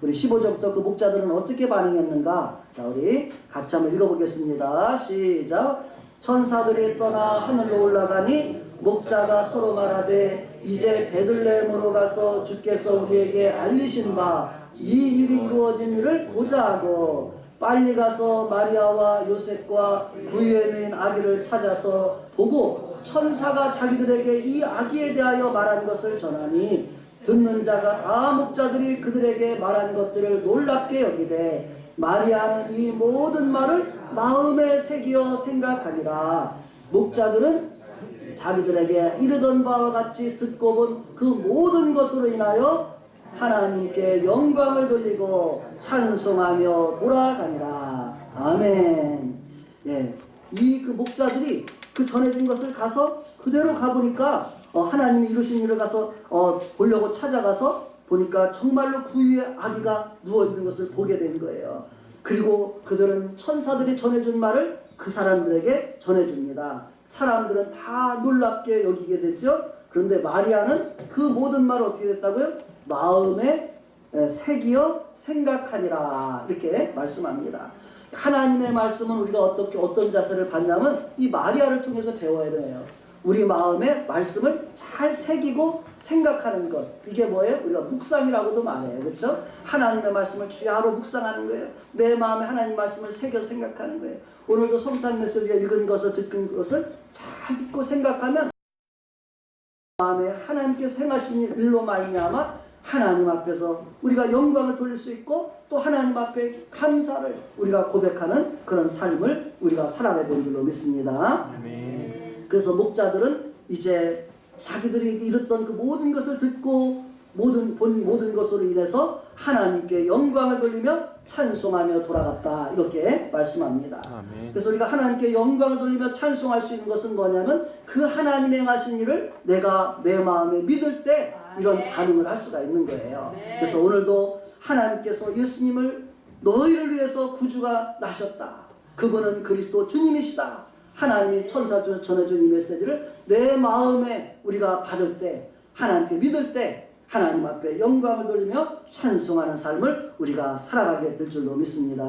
우리 15절부터 그 목자들은 어떻게 반응했는가? 자, 우리 같이 한번 읽어보겠습니다. 시작. 천사들이 떠나 하늘로 올라가니 목자가 서로 말하되 이제 베들레헴으로 가서 주께서 우리에게 알리신 바 이 일이 이루어진 일을 보자 하고 빨리 가서 마리아와 요셉과 부유에 누인 아기를 찾아서 보고 천사가 자기들에게 이 아기에 대하여 말한 것을 전하니 듣는 자가 다 목자들이 그들에게 말한 것들을 놀랍게 여기되 마리아는 이 모든 말을 마음에 새기어 생각하니라. 목자들은 자기들에게 이르던 바와 같이 듣고 본 그 모든 것으로 인하여 하나님께 영광을 돌리고 찬송하며 돌아가니라. 아멘. 예, 이 그 목자들이 그 전해준 것을 가서 그대로 가보니까 하나님이 이루신 일을 가서 보려고 찾아가서 보니까 정말로 그 위에 아기가 누워있는 것을 보게 된 거예요. 그리고 그들은 천사들이 전해준 말을 그 사람들에게 전해줍니다. 사람들은 다 놀랍게 여기게 되죠. 그런데 마리아는 그 모든 말을 어떻게 됐다고요? 마음에 새기어 생각하니라 이렇게 말씀합니다. 하나님의 말씀은 우리가 어떤 자세를 받냐면 이 마리아를 통해서 배워야 돼요. 우리 마음에 말씀을 잘 새기고 생각하는 것. 이게 뭐예요? 우리가 묵상이라고도 말해요. 그렇죠? 하나님의 말씀을 주야로 묵상하는 거예요. 내 마음에 하나님 말씀을 새겨 생각하는 거예요. 오늘도 성탄 메시지가 읽은 것을 듣은 것을 잘 듣고 생각하면 마음에 하나님께서 행하신 일로 말미암아 하나님 앞에서 우리가 영광을 돌릴 수 있고 또 하나님 앞에 감사를 우리가 고백하는 그런 삶을 우리가 살아가야 되는 줄로 믿습니다. 그래서 목자들은 이제 자기들이 이뤘던 그 모든 것을 듣고 본 모든 것으로 인해서 하나님께 영광을 돌리며 찬송하며 돌아갔다 이렇게 말씀합니다. 아멘. 그래서 우리가 하나님께 영광을 돌리며 찬송할 수 있는 것은 뭐냐면 그 하나님이 행하신 일을 내가 내 마음에 믿을 때 이런 반응을 할 수가 있는 거예요. 그래서 오늘도 하나님께서 예수님을 너희를 위해서 구주가 나셨다. 그분은 그리스도 주님이시다. 하나님이 천사 중에서 전해준 이 메시지를 내 마음에 우리가 받을 때 하나님께 믿을 때 하나님 앞에 영광을 돌리며 찬송하는 삶을 우리가 살아가게 될 줄로 믿습니다.